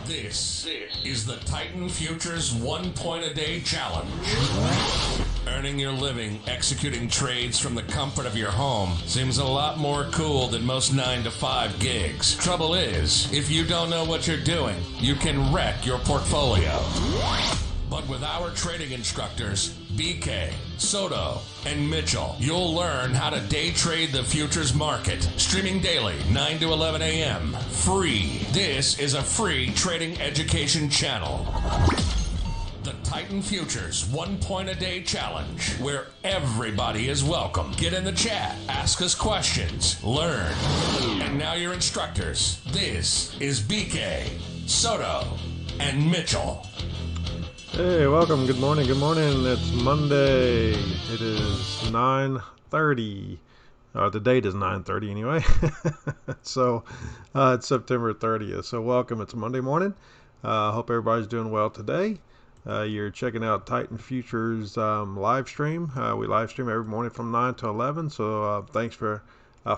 This is the Titan Futures 1 point a day challenge. Earning your living executing trades from the comfort of your home seems a lot more cool than most 9-to-5 gigs. Trouble is, if you don't know what you're doing, you can wreck your portfolio. But with our trading instructors, BK, Soto, and Mitchell, you'll learn how to day trade the futures market. Streaming daily, 9 to 11 a.m. Free. This is a free trading education channel. The Titan Futures 1 point a day challenge, where everybody is welcome. Get in the chat, ask us questions, learn. And now your instructors. This is BK, Soto, and Mitchell. Hey, welcome. Good morning. Good morning. It's Monday. It is 9:30. The date is 9:30 anyway. So it's September 30th. So welcome. It's Monday morning. Hope everybody's doing well today. You're checking out Titan Futures live stream. We live stream every morning from 9 to 11. So thanks for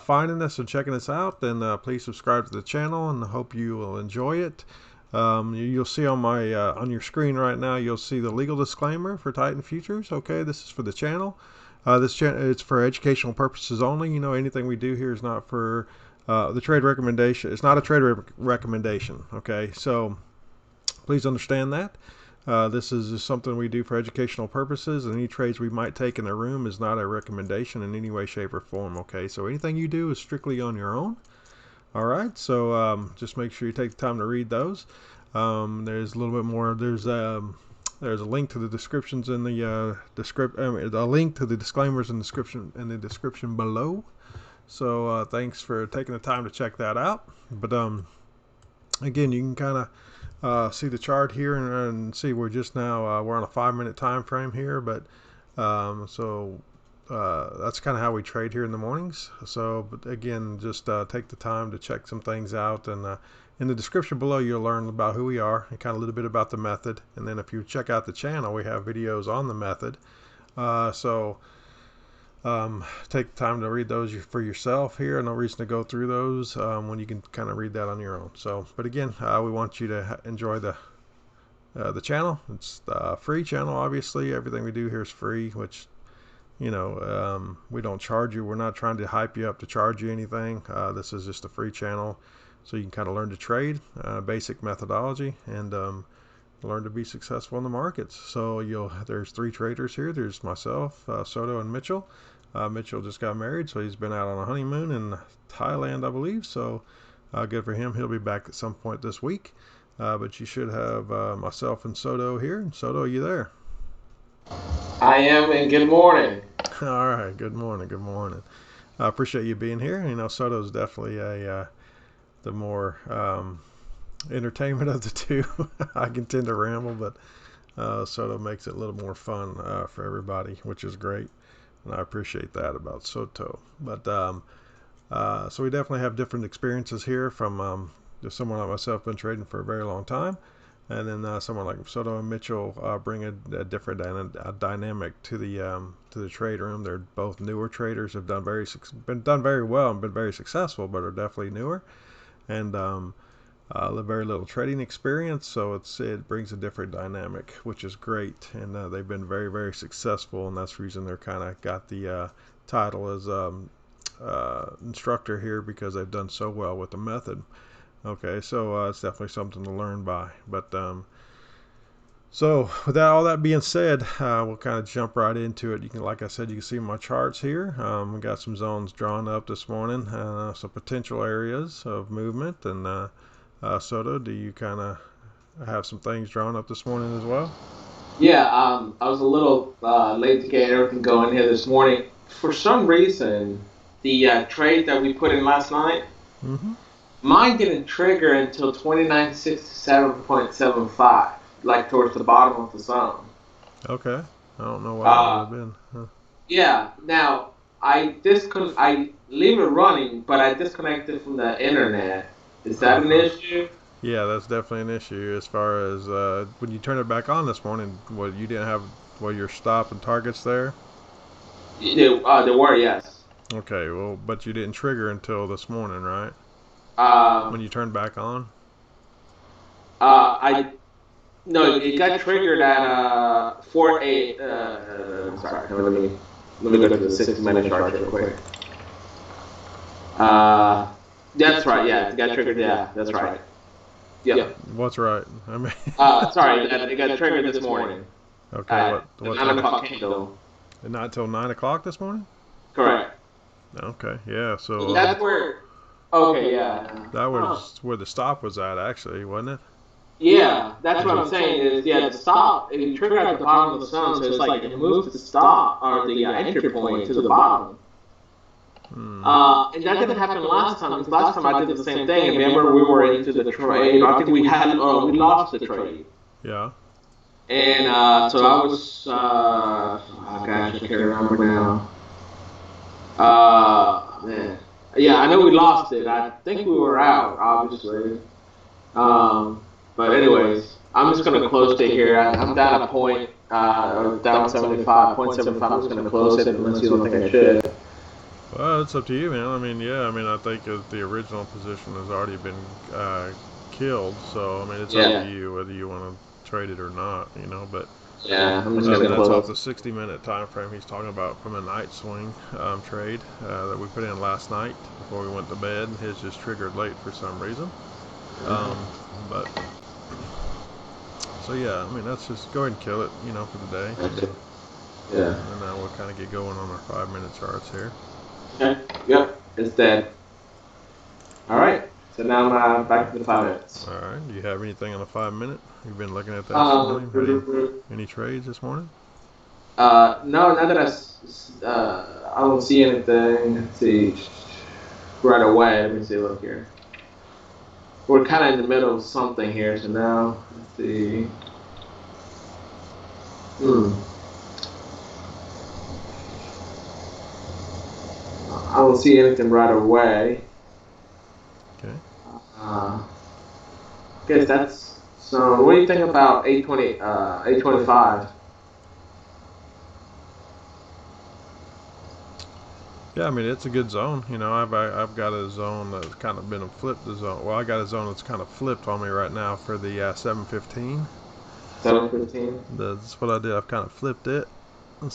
finding us and checking us out. And please subscribe to the channel, and I hope you will enjoy it. You'll see on my on your screen right now, you'll see the legal disclaimer for Titan Futures. Okay, this is for the channel. This channel, it's for educational purposes only. You know, anything we do here is not for the trade recommendation. It's not a trade recommendation. Okay, so please understand that. This is just something we do for educational purposes, and any trades we might take in the room is not a recommendation in any way, shape, or form. Okay, so anything you do is strictly on your own. All right, so just make sure you take the time to read those. There's a little bit more. There's a link to the descriptions in the a link to the disclaimers in the description below. So thanks for taking the time to check that out. But again, you can kind of see the chart here and see we're just now we're on a 5-minute time frame here. But that's kind of how we trade here in the mornings. So, but again, just take the time to check some things out. And in the description below, you'll learn about who we are and kind of a little bit about the method. And then if you check out the channel, we have videos on the method. Take the time to read those for yourself here. No reason to go through those when you can kind of read that on your own. So, but again, we want you to enjoy the channel. It's a free channel, obviously. Everything we do here is free, which, you know, we don't charge you. We're not trying to hype you up to charge you anything. This is just a free channel, so you can kind of learn to trade, basic methodology, and learn to be successful in the markets. So there's 3 traders here. There's myself, Soto, and Mitchell. Mitchell just got married, so he's been out on a honeymoon in Thailand, I believe. So good for him. He'll be back at some point this week. But you should have myself and Soto here. Soto, are you there? I am, and good morning. All right, good morning. Good morning. I appreciate you being here. You know, Soto's definitely the more entertainment of the two. I can tend to ramble, but Soto makes it a little more fun for everybody, which is great, and I appreciate that about Soto. But so we definitely have different experiences here from just someone like myself, been trading for a very long time. And then someone like Soto and Mitchell bring a different dynamic to the trade room. They're both newer traders, have done very well and been very successful, but are definitely newer, and very little trading experience. So it brings a different dynamic, which is great. And they've been very, very successful, and that's the reason they're kind of got the title as instructor here, because they've done so well with the method. Okay, so it's definitely something to learn by. But so with all that being said, we'll kind of jump right into it. You can, like I said, you can see my charts here. We got some zones drawn up this morning, some potential areas of movement. And Soto, do you kind of have some things drawn up this morning as well? Yeah, I was a little late to get everything going here this morning. For some reason, the trade that we put in last night, mine didn't trigger until 2967.75, like towards the bottom of the zone. Okay. I don't know why that would have been. Huh. Yeah. Now, I leave it running, but I disconnected from the internet. Is that an issue? Yeah, that's definitely an issue as far as when you turn it back on this morning. What, you didn't have your stop and targets there? There were, yes. Okay, well, but you didn't trigger until this morning, right? When you turned back on? I no, it got triggered at 4 8. Sorry, let me go to the 6-minute charge real quick. That's right. Yeah, it got triggered. Yeah, that's right. Yeah. What's right? I mean. Sorry, it got triggered this morning. Okay. What's 9 o'clock candle. Not till 9 o'clock this morning. Correct. Okay. Yeah. So. That's where. Okay. Yeah. That was where the stop was at, actually, wasn't it? Yeah, that's what I'm saying. Is the stop. If you trigger at the bottom of the zone, so it's like it moves the stop or the entry point to the bottom. And that didn't happen last time. Because last time I did the same thing. Remember, we were into the trade. I think we lost the trade. Yeah. And so I was. Oh gosh, I can't remember now. Man. Yeah, I know we lost it. I think we were out, obviously. But anyways, I'm just gonna close it here. I'm down a point. Down 75, 0.75. I'm just gonna close it unless you don't think I should. Well, it's up to you, man. I mean, yeah. I mean, I think the original position has already been killed. So, I mean, it's up to you whether you want to trade it or not. You know, but yeah, I'm just gonna close. That's off the 60-minute time frame he's talking about from a night swing trade that we put in last night before we went to bed. His just triggered late for some reason. But so yeah, I mean, let's just go ahead and kill it, you know, for the day. Yeah. And then we'll kind of get going on our 5-minute charts here. Okay. Yep. It's dead. All right. So now I'm back to the 5 minutes. All right. Do you have anything on the 5-minute? You've been looking at that this morning? Any trades this morning? No, not that I don't see anything. Let's see. Right away. Let me see. Look here. We're kind of in the middle of something here, so now let's see. I don't see anything right away. Okay. Guess that's so. What do you think about 825? Yeah, I mean, it's a good zone. You know, I've got a zone that's kind of been a flipped zone. Well, I got a zone that's kind of flipped on me right now for the 715. 715. That's what I did. I've kind of flipped it, and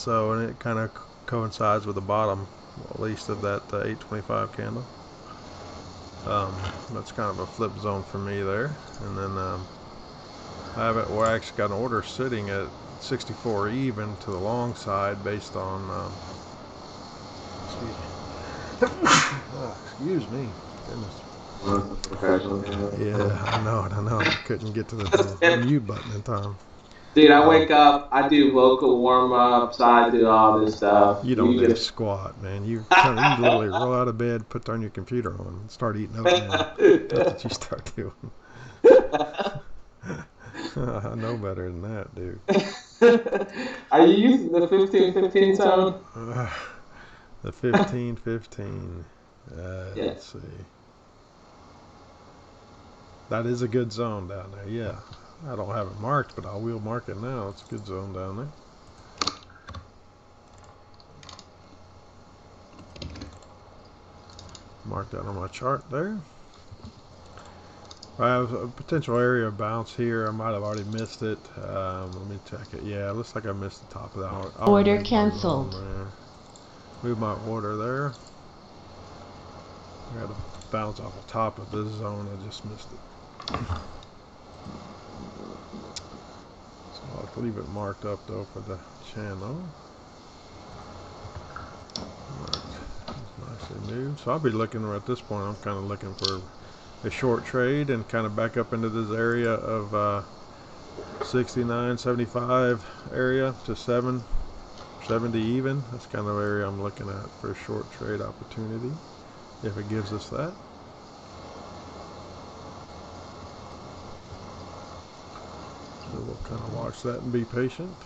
it kind of coincides with the bottom, at least of that 825 candle. That's kind of a flip zone for me there. And then I actually got an order sitting at 64 even to the long side based on. Excuse me. Goodness. Yeah, I know. I couldn't get to the mute button in time. Dude, I wake up, I do vocal warm-ups, I do all this stuff. You don't do squat, man. You literally roll out of bed, put on your computer on, and start eating oatmeal. That's what you start doing. I know better than that, dude. Are you using the 15-15 zone? The 15-15. Let's see. That is a good zone down there, yeah. I don't have it marked, but I will mark it now. It's a good zone down there. Mark that on my chart there. I have a potential area of bounce here. I might have already missed it. Let me check it. Yeah, it looks like I missed the top of that. Order canceled. Move my order there. I got to bounce off the top of this zone. I just missed it. So I'll leave it marked up though for the channel. Nicely moved. So I'll be looking at this point. I'm kind of looking for a short trade and kind of back up into this area of 69.75 area to 770 even. That's kind of the area I'm looking at for a short trade opportunity if it gives us that. So we'll kind of watch that and be patient.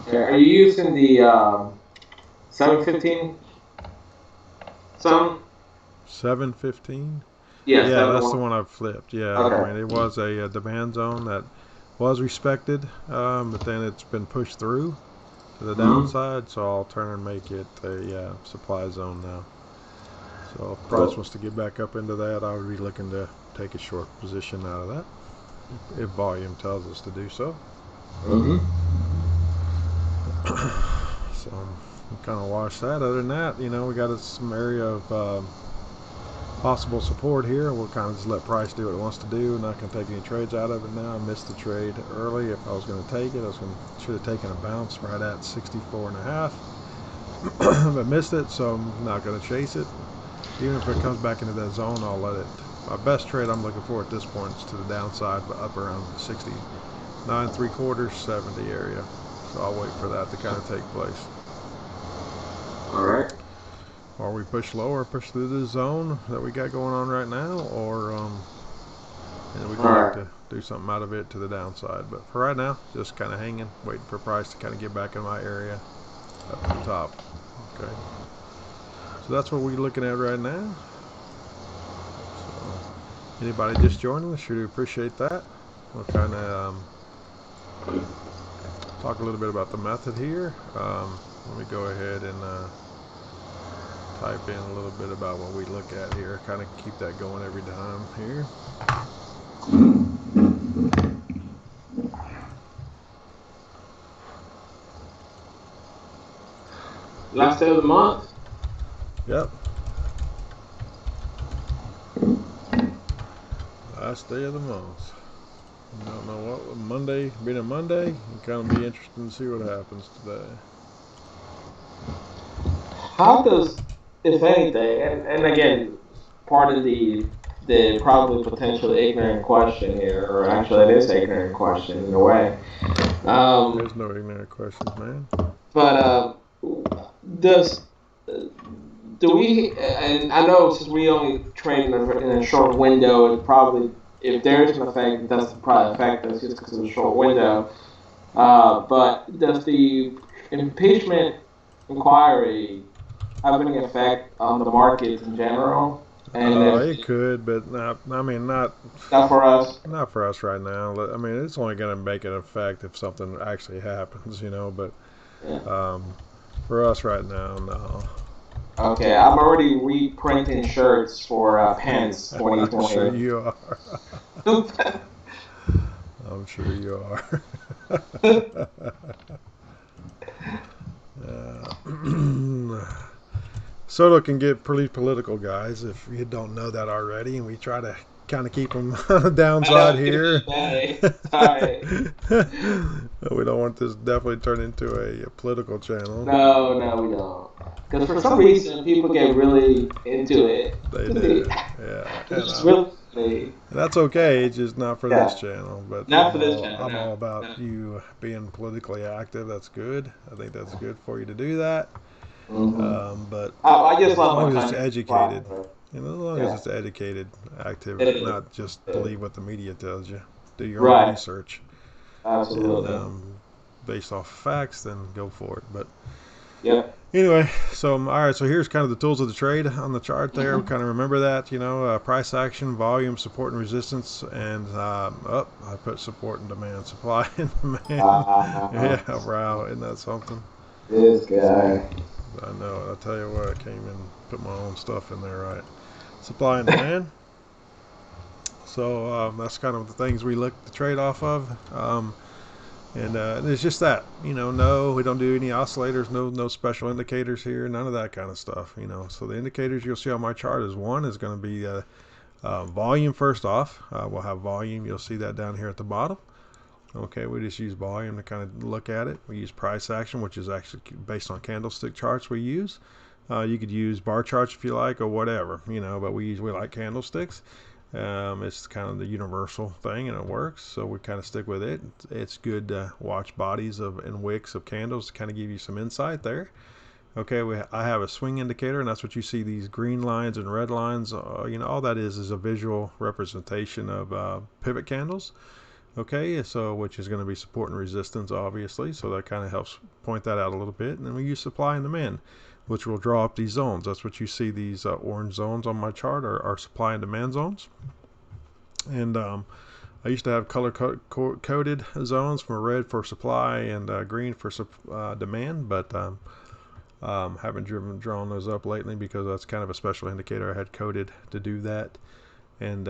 Okay, are you using the 715 zone? 715? Yeah, that's the one I've flipped. Yeah, okay. I mean, it was a demand zone that was respected, but then it's been pushed through to the downside, so I'll turn and make it a supply zone now. So if price wants to get back up into that, I would be looking to take a short position out of that. if volume tells us to do so. Mm-hmm. So we kind of watch that. Other than that, we got some area of possible support here. We'll kind of just let price do what it wants to do. Not going to take any trades out of it now. I missed the trade early. If I was going to take it, should have taken a bounce right at 64.5. But missed it, so I'm not going to chase it. Even if it comes back into that zone, I'll let it. My best trade I'm looking for at this point is to the downside, but up around 69.75, 70 area. So I'll wait for that to kind of take place. All right. Or we push lower, push through the zone that we got going on right now, or we can look to do something out of it to the downside. But for right now, just kind of hanging, waiting for price to kind of get back in my area up to the top. Okay. So that's what we're looking at right now. So anybody just joining us, sure do appreciate that. We'll kind of talk a little bit about the method here. Let me go ahead and type in a little bit about what we look at here. Kind of keep that going every time here. Last day of the month. Yep. Last day of the month. I don't know what Monday, being a Monday, it kind of be interesting to see what happens today. How does, if anything, and again, part of the probably potentially ignorant question here, or actually it is an ignorant question in a way. There's no ignorant questions, man. But do we? And I know since we only trade in a short window, it probably, if there's an effect, it doesn't probably affect us just because of the short window. But does the impeachment inquiry have any effect on the markets in general? And it could, but not for us. Not for us right now. I mean, it's only going to make an effect if something actually happens, But for us right now, no. Okay, I'm already reprinting shirts for Pence 2020. I'm sure you are. I'm sure you are. Soto can get pretty political, guys, if you don't know that already, and we try to kind of keep them on the downside here. We don't want this definitely turn into a political channel. No, we don't. Because for some reason, people get really into it. They do, yeah. And that's okay. It's just not for this channel. But not for this channel. I'm all about you being politically active. That's good. I think that's good for you to do that. Mm-hmm. But I just as long as it's educated, as long as it's educated activity, not just believe what the media tells you. Do your own research. Absolutely. And based off facts, then go for it. But yeah. Anyway, so all right, so here's kind of the tools of the trade on the chart there. We kind of remember that, price action, volume, support and resistance, and I put support and demand, supply and demand. Yeah, wow, isn't that something? This guy. I know. I'll tell you what, I came in, put my own stuff in there, right? Supply and demand. So that's kind of the things we look to trade off of. And it's just that, no, we don't do any oscillators, no special indicators here, none of that kind of stuff, So the indicators you'll see on my chart is one is going to be volume first off. We'll have volume. You'll see that down here at the bottom. Okay, we just use volume to kind of look at it. We use price action, which is actually based on candlestick charts we use. You could use bar charts if you like, or whatever, but we like candlesticks. It's kind of the universal thing, and it works, so we kind of stick with it. It's good to watch bodies and wicks of candles to kind of give you some insight there. Okay, I have a swing indicator, and that's what you see, these green lines and red lines. All that is a visual representation of pivot candles. Okay, so which is going to be support and resistance, obviously, so that kind of helps point that out a little bit. And then we use supply and demand, which will draw up these zones. That's what you see, these orange zones on my chart are supply and demand zones. And I used to have color coded zones, from red for supply and green for demand, but haven't drawn those up lately because that's kind of a special indicator I had coded to do that. And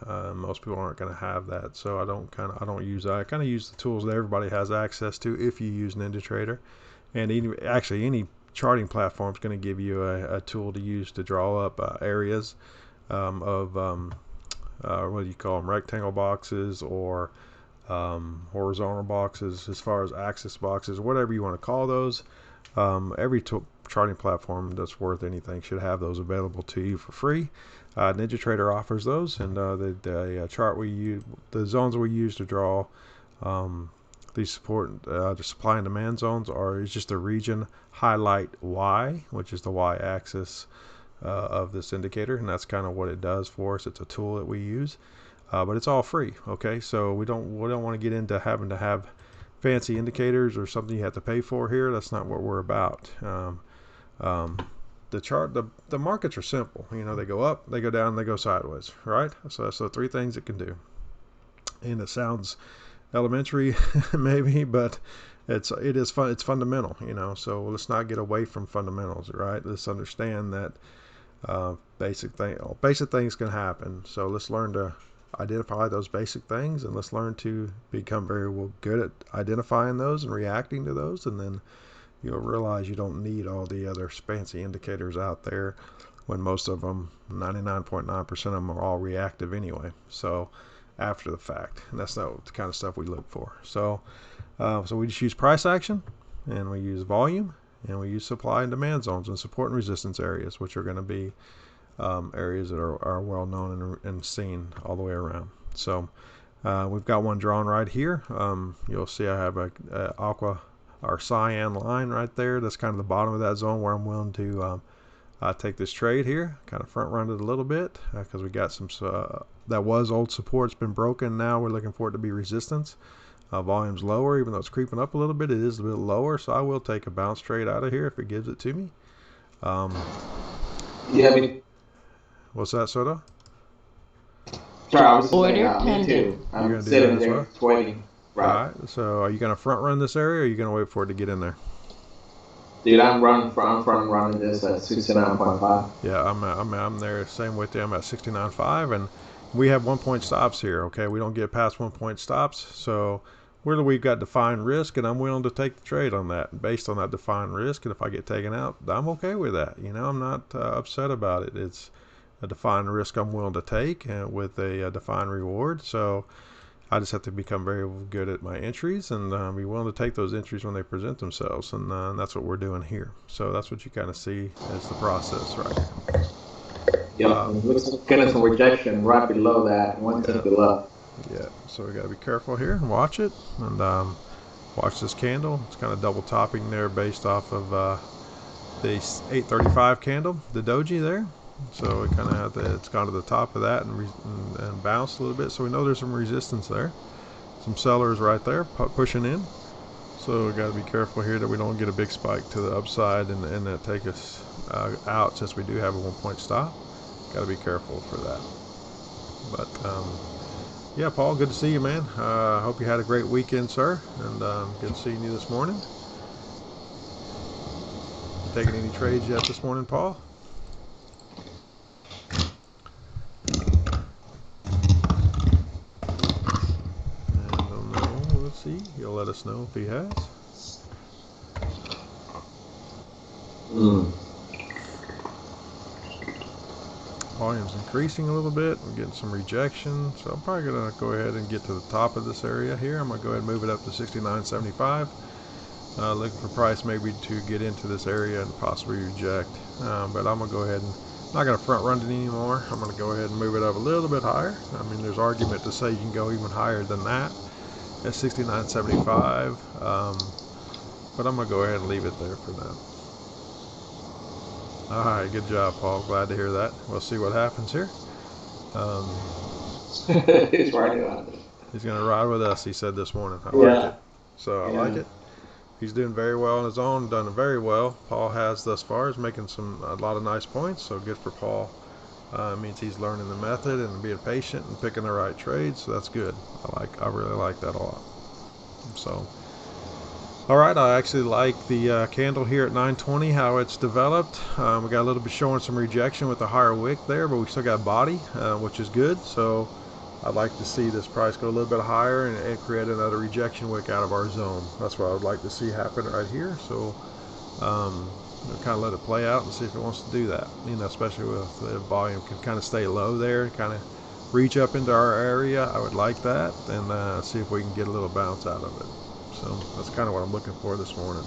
Most people aren't going to have that, so I don't use that. I kind of use the tools that everybody has access to if you use NinjaTrader, and any charting platform is going to give you a tool to use to draw up areas of what do you call them, rectangle boxes or horizontal boxes, as far as axis boxes, whatever you want to call those. Every charting platform that's worth anything should have those available to you for free. NinjaTrader offers those, and the chart we use, the zones we use to draw these the supply and demand zones is just the region highlight Y, which is the Y axis of this indicator, and that's kind of what it does for us. It's a tool that we use, but it's all free. Okay, so we don't want to get into having to have fancy indicators or something you have to pay for here. That's not what we're about. The chart, the markets are simple. They go up, they go down, they go sideways, right? So that's the three things it can do. And it sounds elementary, maybe, but it is fun. It's fundamental, So let's not get away from fundamentals, right? Let's understand that basic things can happen. So let's learn to identify those basic things, and let's learn to become very good at identifying those and reacting to those, and then you'll realize you don't need all the other fancy indicators out there when most of them, 99.9% of them, are all reactive anyway. So after the fact, and that's not the kind of stuff we look for. So we just use price action, and we use volume, and we use supply and demand zones and support and resistance areas, which are going to be areas that are well known and seen all the way around. So we've got one drawn right here. You'll see I have a aqua or cyan line right there. That's kind of the bottom of that zone where I'm willing to take this trade here. Kind of front run it a little bit because we got some that was old support. It's been broken. Now we're looking for it to be resistance. Volume's lower, even though it's creeping up a little bit. It is a bit lower, so I will take a bounce trade out of here if it gives it to me. What's that, Soto? Sorry, I was saying, me too. I'm sitting there waiting. Right. All right. So, are you going to front run this area, or are you going to wait for it to get in there? Dude, I'm running this at 69.5. Yeah, I'm there. Same with you. I'm at 69.5, and we have 1 point stops here. Okay, we don't get past 1 point stops. So, we've got defined risk, and I'm willing to take the trade on that based on that defined risk. And if I get taken out, I'm okay with that. I'm not upset about it. It's a defined risk I'm willing to take, with a defined reward. So I just have to become very good at my entries and be willing to take those entries when they present themselves, and that's what we're doing here. So that's what you kind of see as the process right here. Yeah, getting some rejection right below that, one tick below. Yeah, so we got to be careful here and watch it, and watch this candle. It's kind of double topping there based off of the 835 candle, the doji there. So we kind of it's gone to the top of that and bounced a little bit. So we know there's some resistance there, some sellers right there pushing in. So we got to be careful here that we don't get a big spike to the upside and that take us out, since we do have a 1 point stop. Got to be careful for that. But yeah, Paul, good to see you, man. I hope you had a great weekend, sir, and good seeing you this morning. You taking any trades yet this morning, Paul? See, he'll let us know if he has. Volume's increasing a little bit. I'm getting some rejection, so I'm probably going to go ahead and get to the top of this area here. I'm going to go ahead and move it up to 69.75. Looking for price maybe to get into this area and possibly reject. But I'm going to go ahead and not going to front run it anymore. I'm going to go ahead and move it up a little bit higher. I mean, there's argument to say you can go even higher than that at 69.75, but I'm going to go ahead and leave it there for now. All right, good job, Paul. Glad to hear that. We'll see what happens here. He's riding on it. He's going to ride with us, he said this morning. I like it. So I like it. He's doing very well on his own, done very well. Paul has thus far. He's making a lot of nice points, so good for Paul. It means he's learning the method and being patient and picking the right trades, so that's good. I really like that a lot. So, all right, I actually like the candle here at 920, how it's developed. We got a little bit showing some rejection with the higher wick there, but we still got body, which is good. So I'd like to see this price go a little bit higher and create another rejection wick out of our zone. That's what I would like to see happen right here. So kind of let it play out and see if it wants to do that. Especially with the volume can kind of stay low there, kind of reach up into our area. I would like that, and see if we can get a little bounce out of it. So that's kind of what I'm looking for this morning.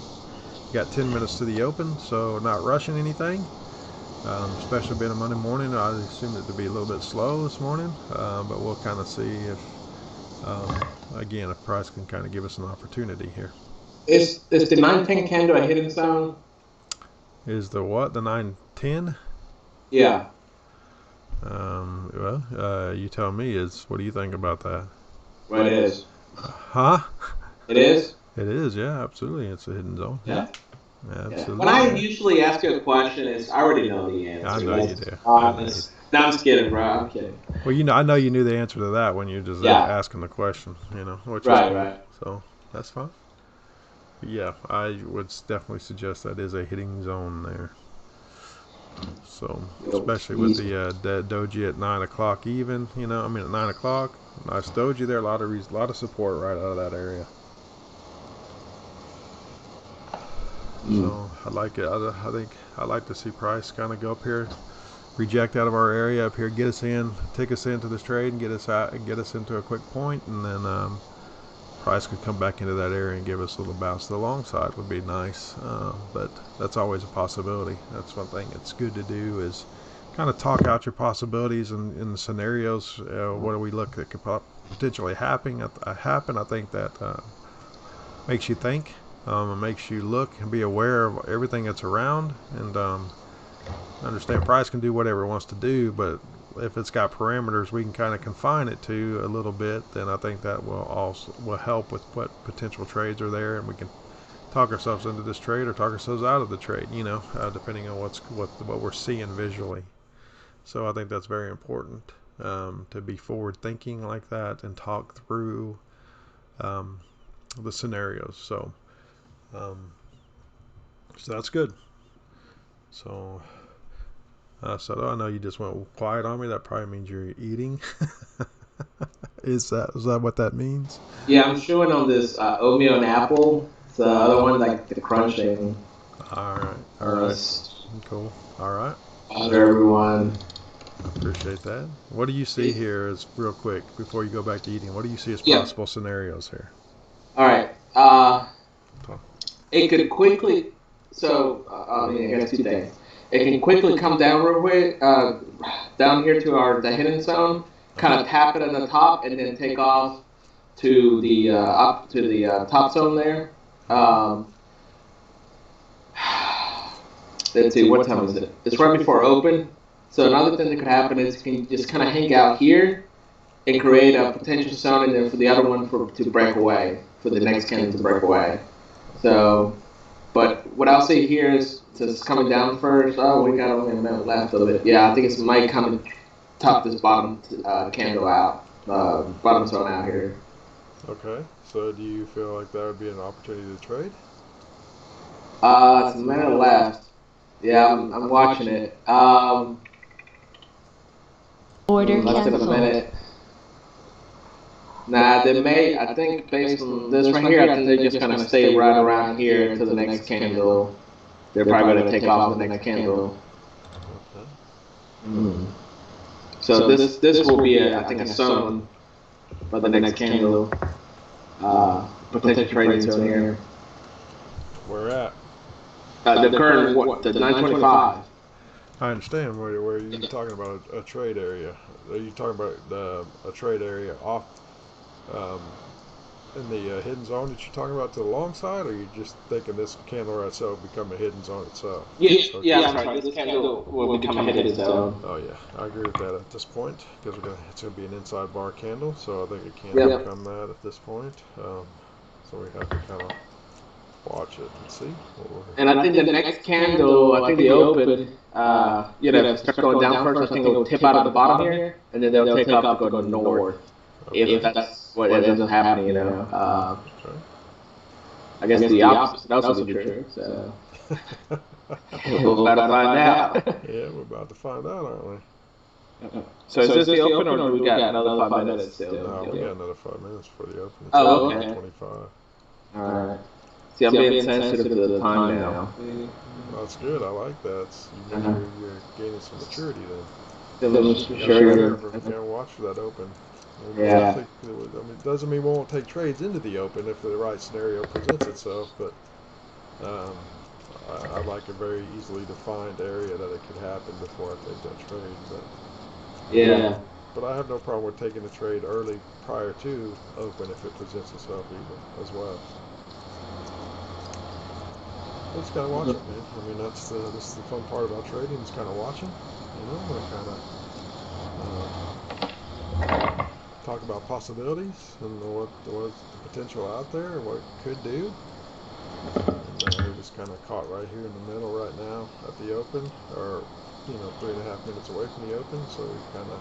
Got 10 minutes to the open, so not rushing anything. Especially being a Monday morning, I assume it to be a little bit slow this morning, but we'll kind of see if, again, if price can kind of give us an opportunity here. Is the 910 candle a hidden zone? Is the what? The 910? Yeah. You tell me. What do you think about that? Well, it is. Huh? It is? It is, yeah, absolutely. It's a hidden zone. Yeah. Absolutely. When I usually ask you a question, I already know the answer. I know you do. No, I'm just kidding, bro. I'm kidding. Well, I know you knew the answer to that when you're just asking the question, Right. So that's fine. But yeah, I would definitely suggest that is a hitting zone there. So, especially with the doji at 9 o'clock even, at 9 o'clock, nice doji there, a lot of support right out of that area. So I like it. I think I like to see price kind of go up here, reject out of our area up here, get us in, take us into this trade, and get us out and get us into a quick point, and then price could come back into that area and give us a little bounce to the long side would be nice. But that's always a possibility. That's one thing it's good to do is kind of talk out your possibilities and in the scenarios. What do we look that could potentially happen? I think that makes you think. It makes you look and be aware of everything that's around, and understand price can do whatever it wants to do, but if it's got parameters we can kind of confine it to a little bit, then I think that will help with what potential trades are there, and we can talk ourselves into this trade or talk ourselves out of the trade, depending on what we're seeing visually. So I think that's very important, to be forward thinking like that and talk through the scenarios. So that's good. So I know you just went quiet on me. That probably means you're eating. Is that what that means? Yeah, I'm chewing on this oatmeal and apple. It's the other one, like the crunching. All right. Cool. All right. For everyone. I appreciate that. What do you see here as, real quick, before you go back to eating, what do you see as possible scenarios here? All right. It could quickly, I guess two things. It can quickly come down real quick, down here to the hidden zone, kind of tap it at the top, and then take off to the up to the top zone there. Let's see, what time is it? It's right before open. So another thing that could happen is you can just kind of hang out here and create a potential zone, and then for the other one to break away, for the next candle to break away. So, but what I'll say here is, since it's coming down first, we got only a minute left of it. Yeah, I think it might come and top this bottom candle out, bottom zone out here. Okay, so do you feel like that would be an opportunity to trade? It's a minute left. Yeah, I'm watching it. Order less than a minute. Nah, they may, I think based on this right here, I think they're just going to stay right around here until the next candle. They're probably going to take off the next candle. Okay. So this will be, I think, a zone for the next candle. Potential trading zone here. Where at? The current, the 925. I understand. Where are you talking about a trade area? Are you talking about a trade area off in the hidden zone that you're talking about to the long side, or are you just thinking this candle right itself become a hidden zone itself? Yeah, that's right. This candle will become a hidden zone. Oh yeah, I agree with that at this point, because it's going to be an inside bar candle, so I think it can become that at this point. So we have to kind of watch it and see. And I think the next candle, I think the open, starts going down first. I think it'll tip out of the bottom here, and then they'll take off and go north. Okay. If that's what ends up happening, I guess the opposite would also be true. So we're about to find out. Yeah, we're about to find out, aren't we? So is this the open, or do we got another 5 minutes still? No, we got another 5 minutes for the open. It's Oh, okay. 25. All right. See, I'm being sensitive to the time now. Well, that's good. I like that. You're gaining some maturity then. Sure. We gotta watch for that open. Yeah. It doesn't mean we won't take trades into the open if the right scenario presents itself, but I like a very easily defined area that it could happen before I take that trade. But I have no problem with taking the trade early prior to open if it presents itself either as well. Just kind of watch it, man. I mean, this is the fun part about trading, is kind of watching. We're kind of talk about possibilities and what's the potential out there and what it could do. And we're just kind of caught right here in the middle right now at the open, or 3.5 minutes away from the open, so we kind of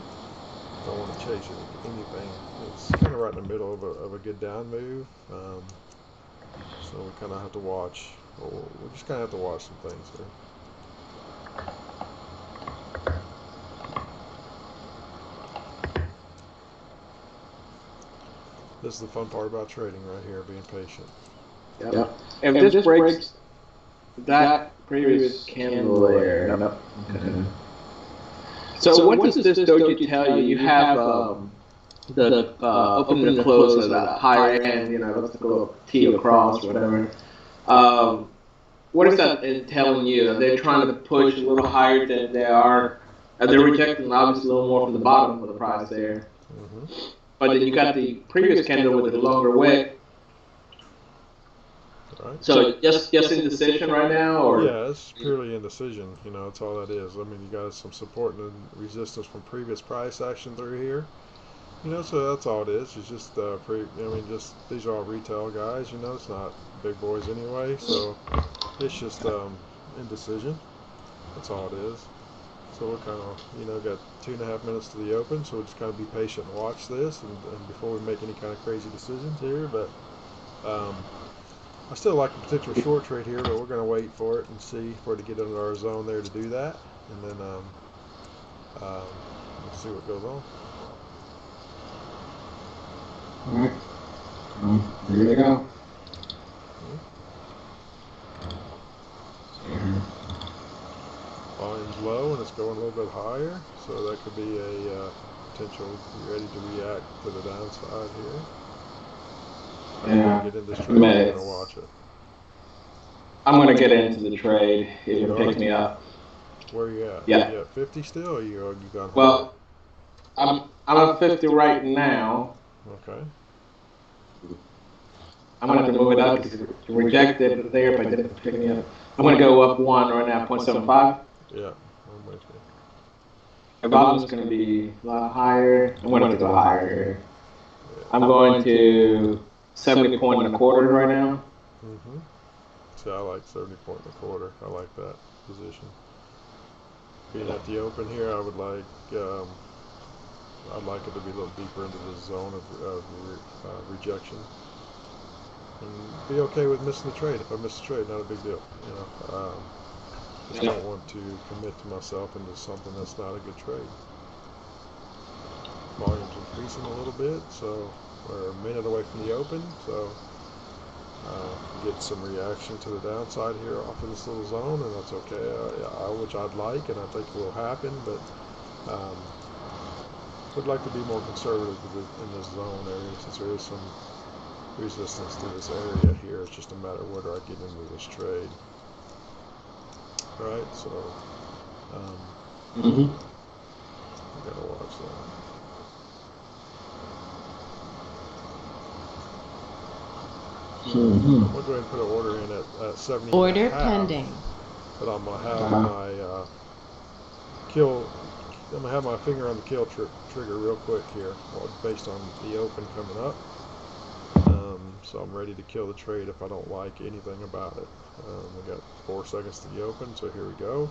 don't want to chase anything. It's kind of right in the middle of a good down move, so we kind of have to watch. We just kind of have to watch some things here. This is the fun part about trading right here, being patient. Yep. If this breaks that previous candle there. Yep. Okay. So what does this doji tell you? You have the open and close at a higher end, it looks like a little T across, whatever. What is that telling you? Are they trying to push a little higher than they are? They're rejecting obviously a little more from the bottom of the price there. Mm-hmm. But then you got the previous candle with the longer wick. Right. So just indecision right now, or yeah, it's purely indecision. That's all that is. I mean, you got some support and resistance from previous price action through here. So that's all it is. It's just just these are all retail guys. It's not big boys anyway. So it's just indecision. That's all it is. So we're kind of got 2.5 minutes to the open. So we'll just kind of be patient and watch this, and before we make any kind of crazy decisions here. But I still like a potential short trade here, but we're going to wait for it and see for it to get under our zone there to do that, and then we'll see what goes on. All right. Here we go. Volume's low and it's going a little bit higher, so that could be a potential. Be ready to react to the downside here. Yeah. Get in this trade. I'm going to watch it. I'm going to get into the trade if it picks me up. Where are you at? Yeah. You at 50 still, or you got? Well, I'm at 50 right now. Okay. I'm going to have to move it up to reject it there if I didn't pick me up. I'm going to go up 1 right now, 0.75. Yeah, I'm with you. The volume's going to be a lot higher. I'm going to go higher here. Yeah. I'm going to 70 point and a quarter right now. Mm-hmm. See, I like 70 point and a quarter. I like that position. Being at the open here, I would like I'd like it to be a little deeper into the zone of rejection, and be okay with missing the trade. If I miss the trade, not a big deal. Just don't want to commit to myself into something that's not a good trade. Volume's increasing a little bit, so we're a minute away from the open, so get some reaction to the downside here off of this little zone, and that's okay, which I'd like, and I think will happen, but would like to be more conservative in this zone area, since there is some resistance to this area here. It's just a matter of whether I get into this trade. Right, so I gotta watch that. I'm gonna go ahead and put an order in at 70. Order pending. But I'm gonna have my kill. I'm gonna have my finger on the kill trigger real quick here, based on the open coming up. So I'm ready to kill the trade if I don't like anything about it. We got 4 seconds to the open, so here we go.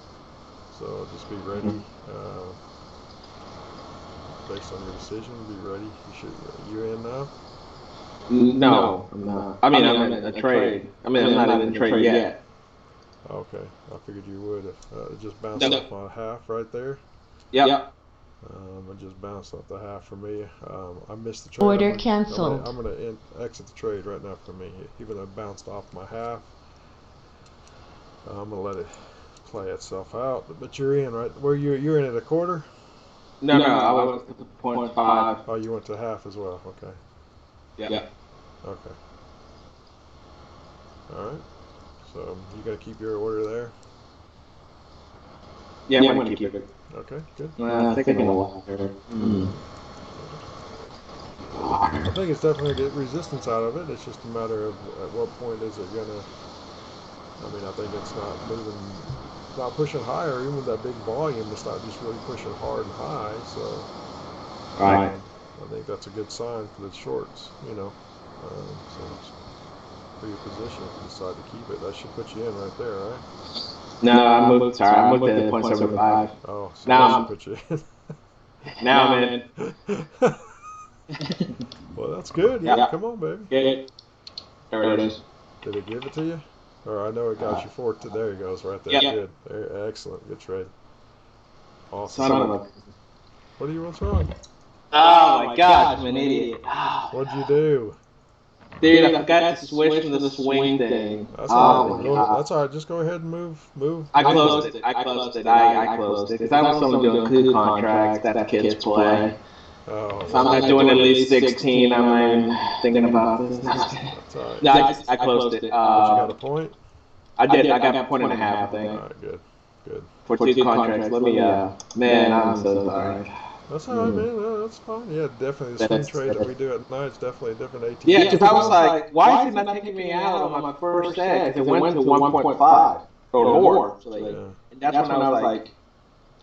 So just be ready. Based on your decision, be ready. You in now? No, I'm not. I mean, I'm in a trade. I'm not even in a trade yet. Okay, I figured you would. It just bounced off my half right there. Yep. It just bounced off the half for me. I missed the trade. Order canceled. I'm gonna exit the trade right now for me, even though it bounced off my half. I'm gonna let it play itself out. But you're in, right? Where you're in at a quarter? No, I was at the 0.5. Oh, you went to half as well. Okay. Yeah. Okay. All right. So you gonna keep your order there? Yeah, I'm gonna keep it. Okay, good. I think in a while. I think it's definitely get resistance out of it. It's just a matter of at what point is it gonna. I mean, I think it's not moving, not pushing higher. Even with that big volume, it's not just really pushing hard and high. So, Right. I think that's a good sign for the shorts. So it's for your position if you decide to keep it. That should put you in right there, right? No, I moved at 0.75. Oh, so Now that should put you in. Now I'm in. Well, that's good. Yeah, Yeah. come on, baby. Get it. There it is. Did it give it to you? Or I know it got you for it. There it goes, right there. Yeah. Good. There, excellent. Good trade. Awesome. Son of a... What's wrong? Oh my gosh, I'm an idiot. What'd you do? Dude, I forgot to switch to the swing thing. That's all right. my God. That's all right. Just go ahead and move. I closed it. I closed it because I was only doing coup contracts that kids play. Oh, So I'm not doing at least 16. I'm thinking about this. that's all right. No, I closed it. But you got a point? I did. I got a point and a half, I All think, right, good. for two contracts. Let me, man, I'm so sorry. That's all right, man. No, that's fine. Yeah, definitely. The swing That's- trade that we do at night is definitely a different ATM. Yeah, because I was like, why is it not taking me out on my first set? Because it went to 1.5 or more. So like, Yeah. and that's when I was like,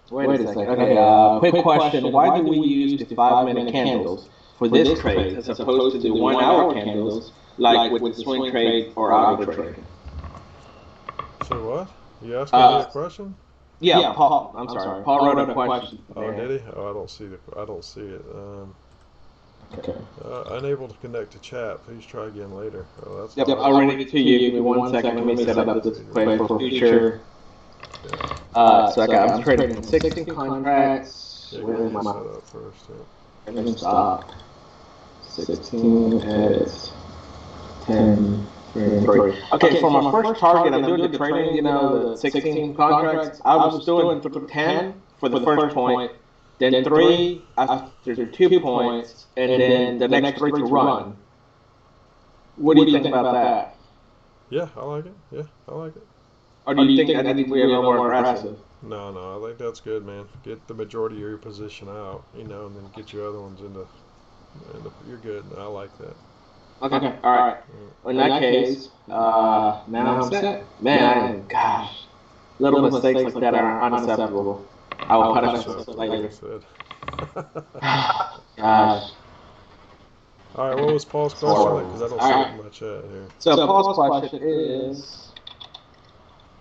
wait a second. Okay, quick question. Why do we use the 5-minute candles for this trade as opposed to the 1-hour candles like with the swing trade or auto trade? So what? You asking me a question? Yeah, Paul. I'm sorry. Paul wrote a question. Oh, did he? Oh, I don't see it. Okay. Unable to connect to chat. Please try again later. Oh, that's Yep, fine. I'll read it to you. Give me 1 second. Let me set up this way for future. So I'm trading 16 contracts. Yeah, Where's get my set up first. Yeah. trading stop? 16 edits. 10. 3. Okay, for my first target, I'm doing the trading, the 16 contracts. I was doing 10 for the first point, then 3 after 2 points, and then the next 3 to run. What do you think about that? Yeah, I like it. Yeah, I like it. Or do you think I need to be a little more aggressive? No, I think that's good, man. Get the majority of your position out, and then get your other ones into you're good. I like that. Okay, alright. In that case, now I'm set. Man, gosh. Little mistakes like that are unacceptable. I will punish myself later. Gosh. All right, what was Paul's question? Because I don't see it in my chat here. So Paul's question is,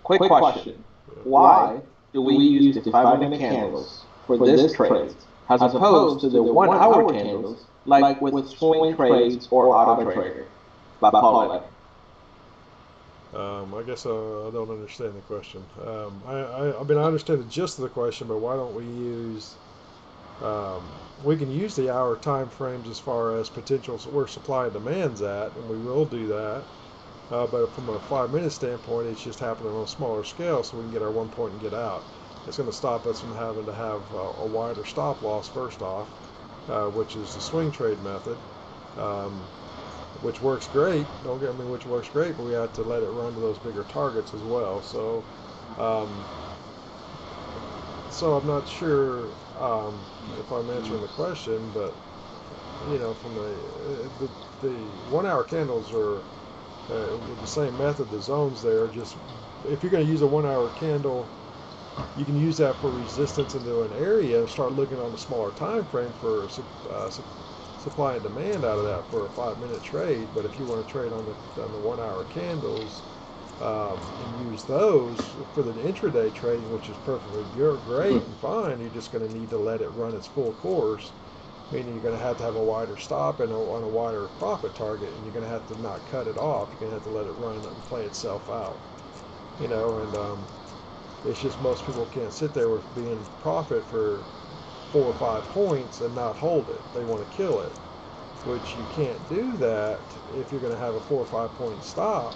quick question. Why do we use the 5-minute candles for this trade as opposed to the 1-hour candles like with swing trades or auto trader? By Paul Levitt. I guess I don't understand the question. I mean, I understand the gist of the question, but why don't we use? We can use the hour time frames as far as potential where supply and demand's at, and we will do that. But from a 5-minute standpoint, it's just happening on a smaller scale, so we can get our 1 point and get out. It's going to stop us from having to have a wider stop loss first off, which is the swing trade method. Which works great. Don't get me, which works great, but we have to let it run to those bigger targets as well. So, I'm not sure if I'm answering the question, but from the 1-hour candles are with the same method. The zones there, just if you're going to use a 1-hour candle, you can use that for resistance into an area and start looking on the smaller time frame for supply and demand out of that for a 5-minute trade. But if you want to trade on the 1-hour candles and use those for the intraday trading, which is perfectly great and fine, you're just going to need to let it run its full course, meaning you're going to have a wider stop and on a wider profit target, and you're going to have to not cut it off. You're going to have to let it run and play itself out, and it's just most people can't sit there with being profit for 4 or 5 points and not hold it. They want to kill it, which you can't do that if you're going to have a 4 or 5 point stop.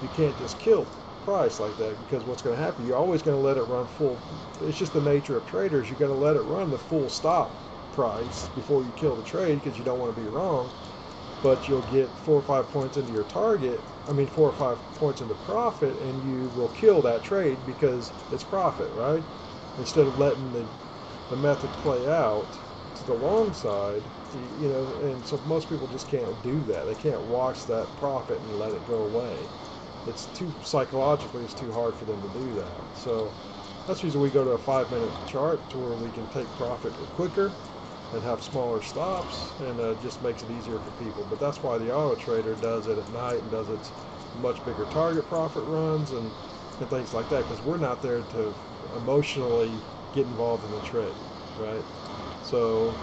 You can't just kill price like that, because what's going to happen, you're always going to let it run full. It's just the nature of traders. You're going to let it run the full stop price before you kill the trade, because you don't want to be wrong. But you'll get 4 or 5 points into your target, 4 or 5 points into profit, and you will kill that trade because it's profit, right? Instead of letting the method play out to the long side, and so most people just can't do that. They can't watch that profit and let it go away. Psychologically, it's too hard for them to do that. So that's the reason we go to a 5-minute chart, to where we can take profit quicker and have smaller stops, and just makes it easier for people. But that's why the auto trader does it at night and does its much bigger target profit runs and things like that, because we're not there to emotionally get involved in the trade, right? So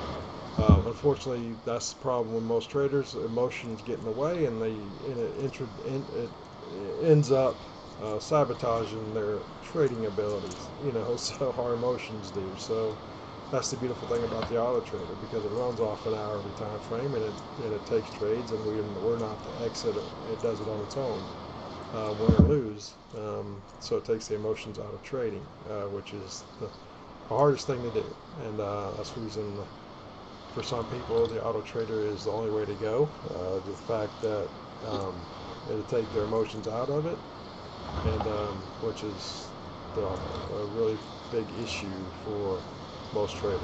unfortunately, that's the problem with most traders. Emotions get in the way, and it ends up sabotaging their trading abilities, so our emotions do. So that's the beautiful thing about the auto trader, because it runs off an hour every time frame, and it takes trades, and we're not the exit. It does it on its own, win or lose. So it takes the emotions out of trading, which is the hardest thing to do. And that's the reason, for some people, the auto trader is the only way to go. The fact that it'll take their emotions out of it, and which is a really big issue for most traders,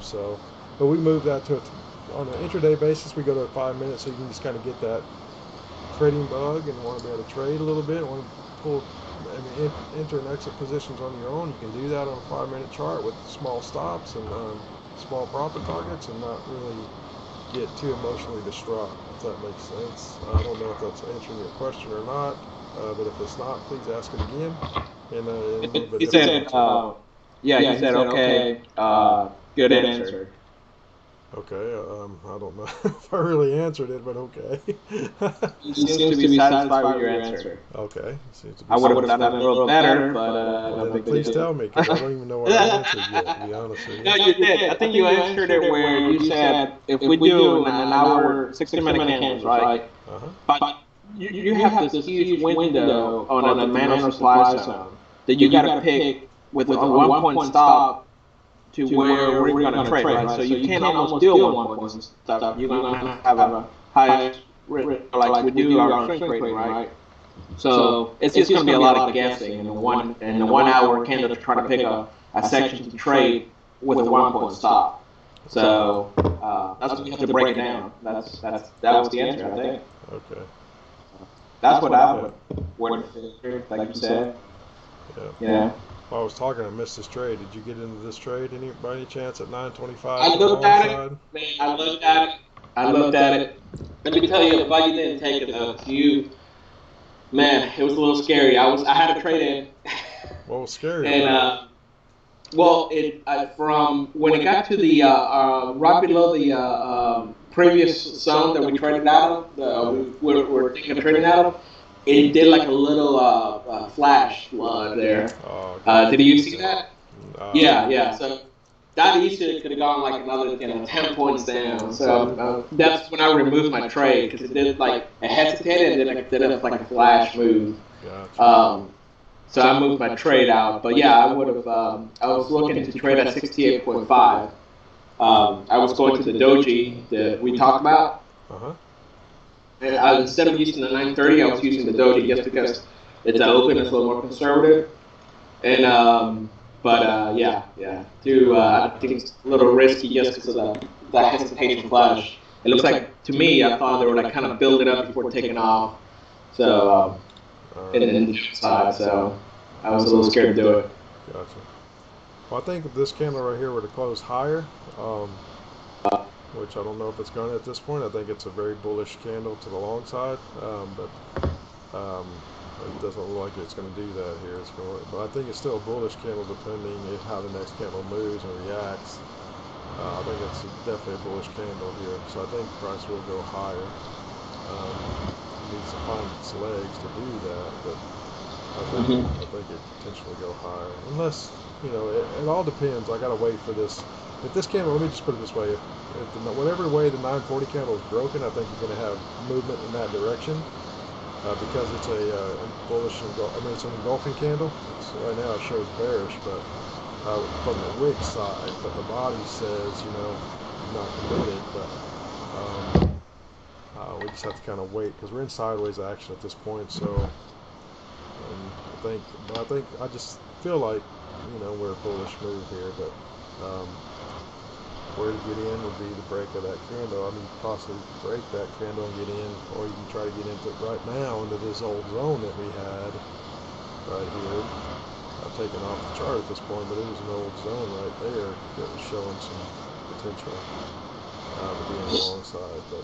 So, but we move that on an intraday basis. We go to 5 minutes, so you can just kind of get that trading bug and want to be able to trade a little bit. Want to pull, enter and exit positions on your own. You can do that on a 5-minute chart with small stops and small profit targets, and not really get too emotionally distraught, if that makes sense. I don't know if that's answering your question or not, but if it's not, please ask it again. And a little bit different. You said okay. Good answer. Okay, I don't know if I really answered it, but okay. You seem to be satisfied with your answer. Okay. I would have done it a little better, but well, then please tell me, because I don't even know what I answered yet, to be honest with you. No, you did. I think you answered it where you said, if we do an hour, 60-minute candles, right? Uh-huh. But you have this huge window on a demand or supply zone that you got to pick with a 1-point stop to where we're going to trade, right? So you can't almost deal 1 point stuff. You're going to have a high risk, like we do our swing trading, right? So it's just going to be a lot of guessing in the 1 hour candle to try to pick a section to trade with a 1-point stop. So that's what you have to break it down. That was the answer, I think. Okay. That's what I would figure, like you said. Yeah. While I was talking, I missed this trade. Did you get into this trade by any chance at 9:25? I looked at it. Man, I looked at it. Let me tell you, I'm glad you didn't take it though. Man, it was a little scary. I had to trade in. What was scary? And from when it got to the right below the previous zone that we traded out of, we were thinking of trading out of, it did like a little flash there. Oh, okay. Did you see that? Yeah. So that easily could have gone like another 10 points down. So that's when I removed my trade, because it did it hesitated and then it did like a flash move. Gotcha. So I moved my trade out. But yeah, I would have. I was looking to trade at 68.5. I was going to the doji that we talked about. Uh-huh. And instead of using the 930, I was using the doji just because it's open, it's a little more conservative. And yeah. I think it's a little risky just because of that hesitation flash. It looks like, to me, I thought they were kind of building up before taking off. So in the side, so I was a little scared to do it. Gotcha. Well, I think if this candle right here were to close higher, which I don't know if it's going to at this point. I think it's a very bullish candle to the long side, but it doesn't look like it's going to do that here. But I think it's still a bullish candle depending on how the next candle moves and reacts. I think it's definitely a bullish candle here, so I think price will go higher. It needs to find its legs to do that, but I think it potentially go higher. Unless, it all depends. I got to wait for this if this candle, let me just put it this way, if whatever way the 940 candle is broken, I think you're going to have movement in that direction because it's a bullish, it's an engulfing candle. Right now it shows bearish, but from the wick side, but the body says, not committed, but we just have to kind of wait because we're in sideways action at this point. So I just feel like we're a bullish move here, but where to get in would be the break of that candle. I mean, you could possibly break that candle and get in, or you can try to get into it right now into this old zone that we had right here. I've taken off the chart at this point, but it was an old zone right there that was showing some potential to be on the long side. But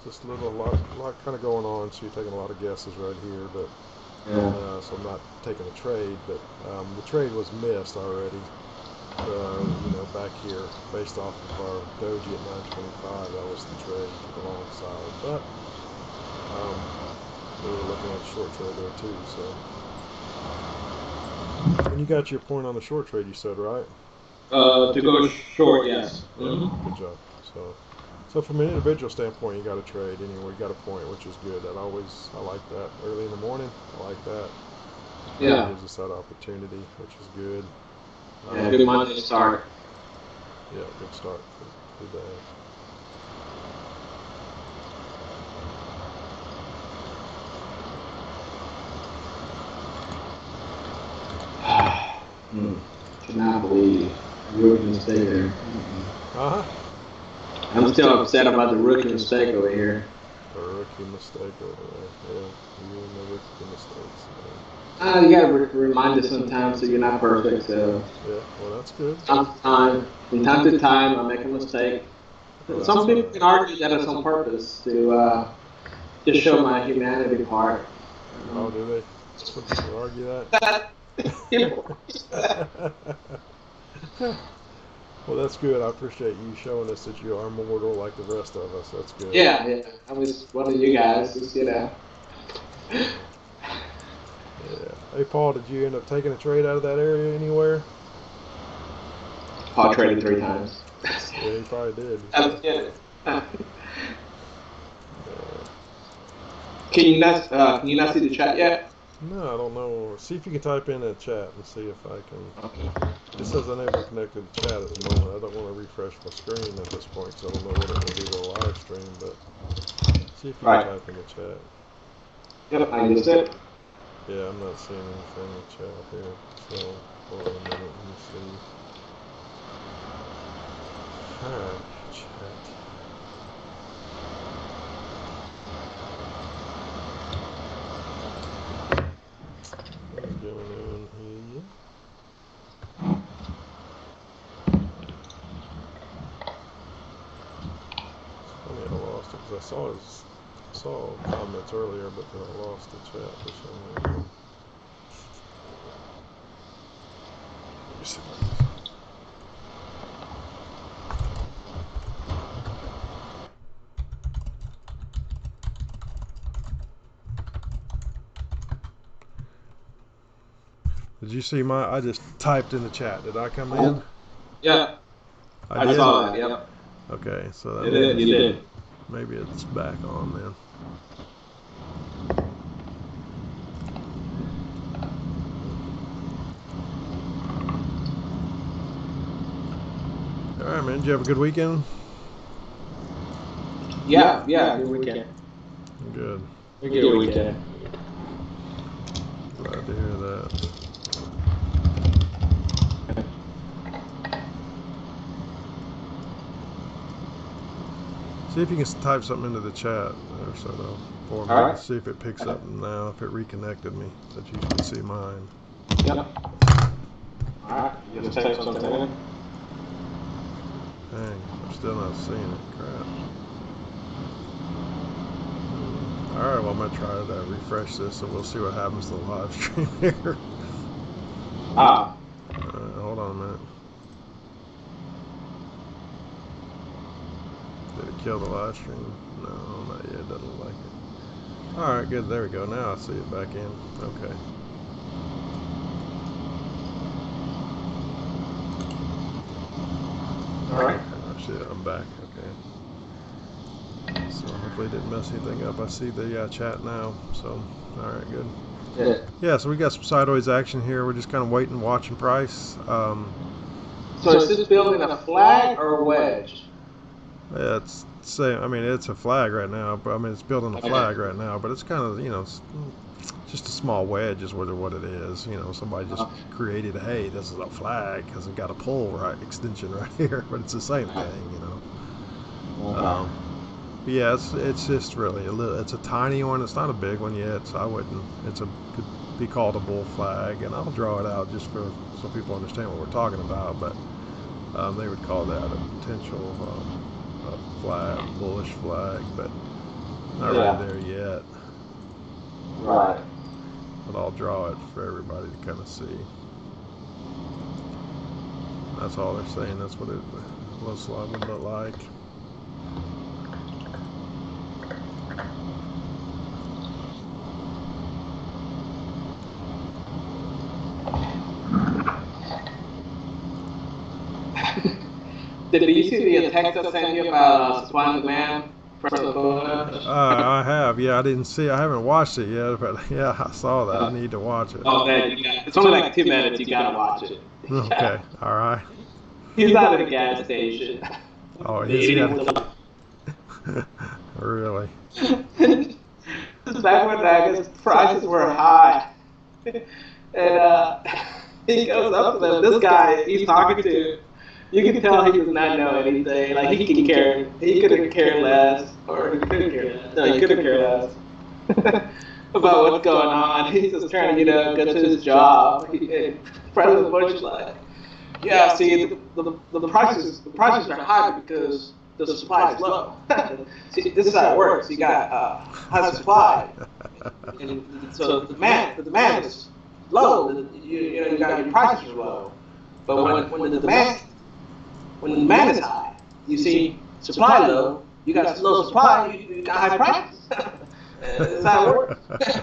just a lot kind of going on. So you're taking a lot of guesses right here, but so I'm not taking a trade. But the trade was missed already. Back here, based off of our doji at 925, that was the trade to the long side. But we were looking at a short trade there too. So, and you got your point on the short trade, you said, right? To go short, yes. Mm-hmm. Good job. So from an individual standpoint, you got a trade anyway. You got a point, which is good. I like that. Early in the morning, I like that. Yeah. It gives us that opportunity, which is good. Good Monday start. Yeah, good start for the day. Cannot believe rookie mistake there. I'm still upset about the rookie mistake over here. The rookie mistake over there. Yeah, you and the rookie mistakes. You gotta remind us sometimes so you're not perfect. So yeah, well that's good. From time to time, I make a mistake. Well, some people can argue that it's on purpose to show my humanity part. Oh, do they? Some people argue that. Well, that's good. I appreciate you showing us that you are mortal like the rest of us. That's good. Yeah. I was one of you guys. Just, Yeah. Hey, Paul, did you end up taking a trade out of that area anywhere? Paul traded 3 times. Yeah, he probably did. I was kidding. Can you not see the chat yet? No, I don't know. See if you can type in the chat and see if I can. It says unable to connect to the chat at the moment. I don't want to refresh my screen at this point because I don't know what it will do to the live stream, but see if you can type in the chat. Yep, I used it. Yeah, I'm not seeing anything in the chat here. So, hold on a minute. Let me see. Alright, chat. What's going on here? It's funny I lost it because I saw comments earlier, but then I lost the chat for some reason. Let me see if I can. Did you see I just typed in the chat. Did I come in? Yeah. I saw that, yep. Okay, so that you did. Maybe it's back on then. All right, man. Did you have a good weekend? Yeah, good weekend. Good. Good weekend. Glad to hear that. See if you can type something into the chat or so for me. Right. See if it picks up now, if it reconnected me, so that you can see mine. Yep. Alright, you just type something in. Dang, I'm still not seeing it. Crap. Alright, well, I'm going to try to refresh this and we'll see what happens to the live stream here. Hold on a minute. Did it kill the live stream? No, not yet. It doesn't look like it. Alright, good. There we go. Now I see it back in. Okay. Alright. Oh shit, I'm back. Okay. So hopefully it didn't mess anything up. I see the chat now. So, alright, good. Yeah. Yeah, so we got some sideways action here. We're just kind of waiting, watching price. So is this building a flag or a wedge? Yeah, it's same. I mean, it's a flag right now, but I mean, it's building a Okay. flag right now. But it's kind of, it's just a small wedge is what it is. Somebody just created, hey, this is a flag because it got a pole extension right here, but it's the same thing. Okay. But yeah, it's just really it's a tiny one. It's not a big one yet, so I wouldn't. Could be called a bull flag, and I'll draw it out just so people understand what we're talking about. But they would call that a potential a flag, bullish flag, but not really there yet. Right. But I'll draw it for everybody to kind of see. That's all they're saying. That's what it looks like. Would look like. Did you see the text I sent you about supply and demand for Dakota? I have. Yeah, I didn't see. I haven't watched it yet, but yeah, I saw that. I need to watch it. Oh, man, it's only like 2 minutes. You gotta watch it. Okay. All right. He's not at a gas station. Oh, is he? Really? Back when his prices were high, and he goes up to them. This guy he's talking to, you can tell he does not know anything. Like he couldn't care less, or he couldn't care less. No, he couldn't care less about what's going on. He's just trying to go to his job. And President Bush is like, yeah, see, the prices are high because the supply is low. See, this is how it works. You got high supply, and so the demand is low. You got your prices are low. But when the demand is high, you see supply low. You got low supply. You got high prices. That's how it works.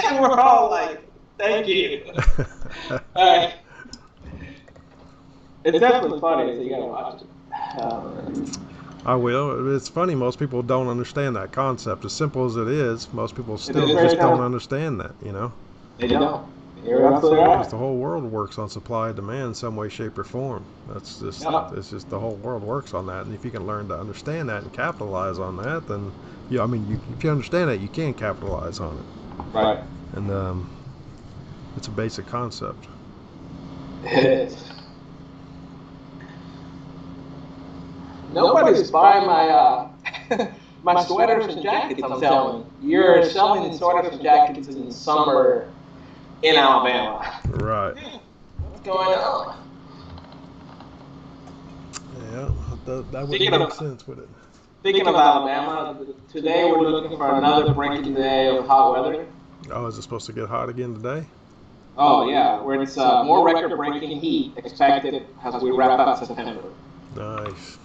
And we're all like, thank you. All right. It's definitely funny, so you gotta watch it. I will. It's funny. Most people don't understand that concept. As simple as it is, most people still very just don't simple. understand that. They don't. You're absolutely right. Because the whole world works on supply and demand in some way, shape, or form. That's just, it's just the whole world works on that. And if you can learn to understand that and capitalize on that, then, if you understand that, you can capitalize on it. Right. And it's a basic concept. It is. Nobody's buying my my sweaters and jackets I'm selling. You're selling sweaters and jackets in the summer in Alabama. Right. What's going on? Yeah, that would make sense with it. Speaking of Alabama, today we're looking for another breaking day of hot weather. Oh, is it supposed to get hot again today? Oh yeah, where it's more record-breaking heat expected as we wrap up September. Nice.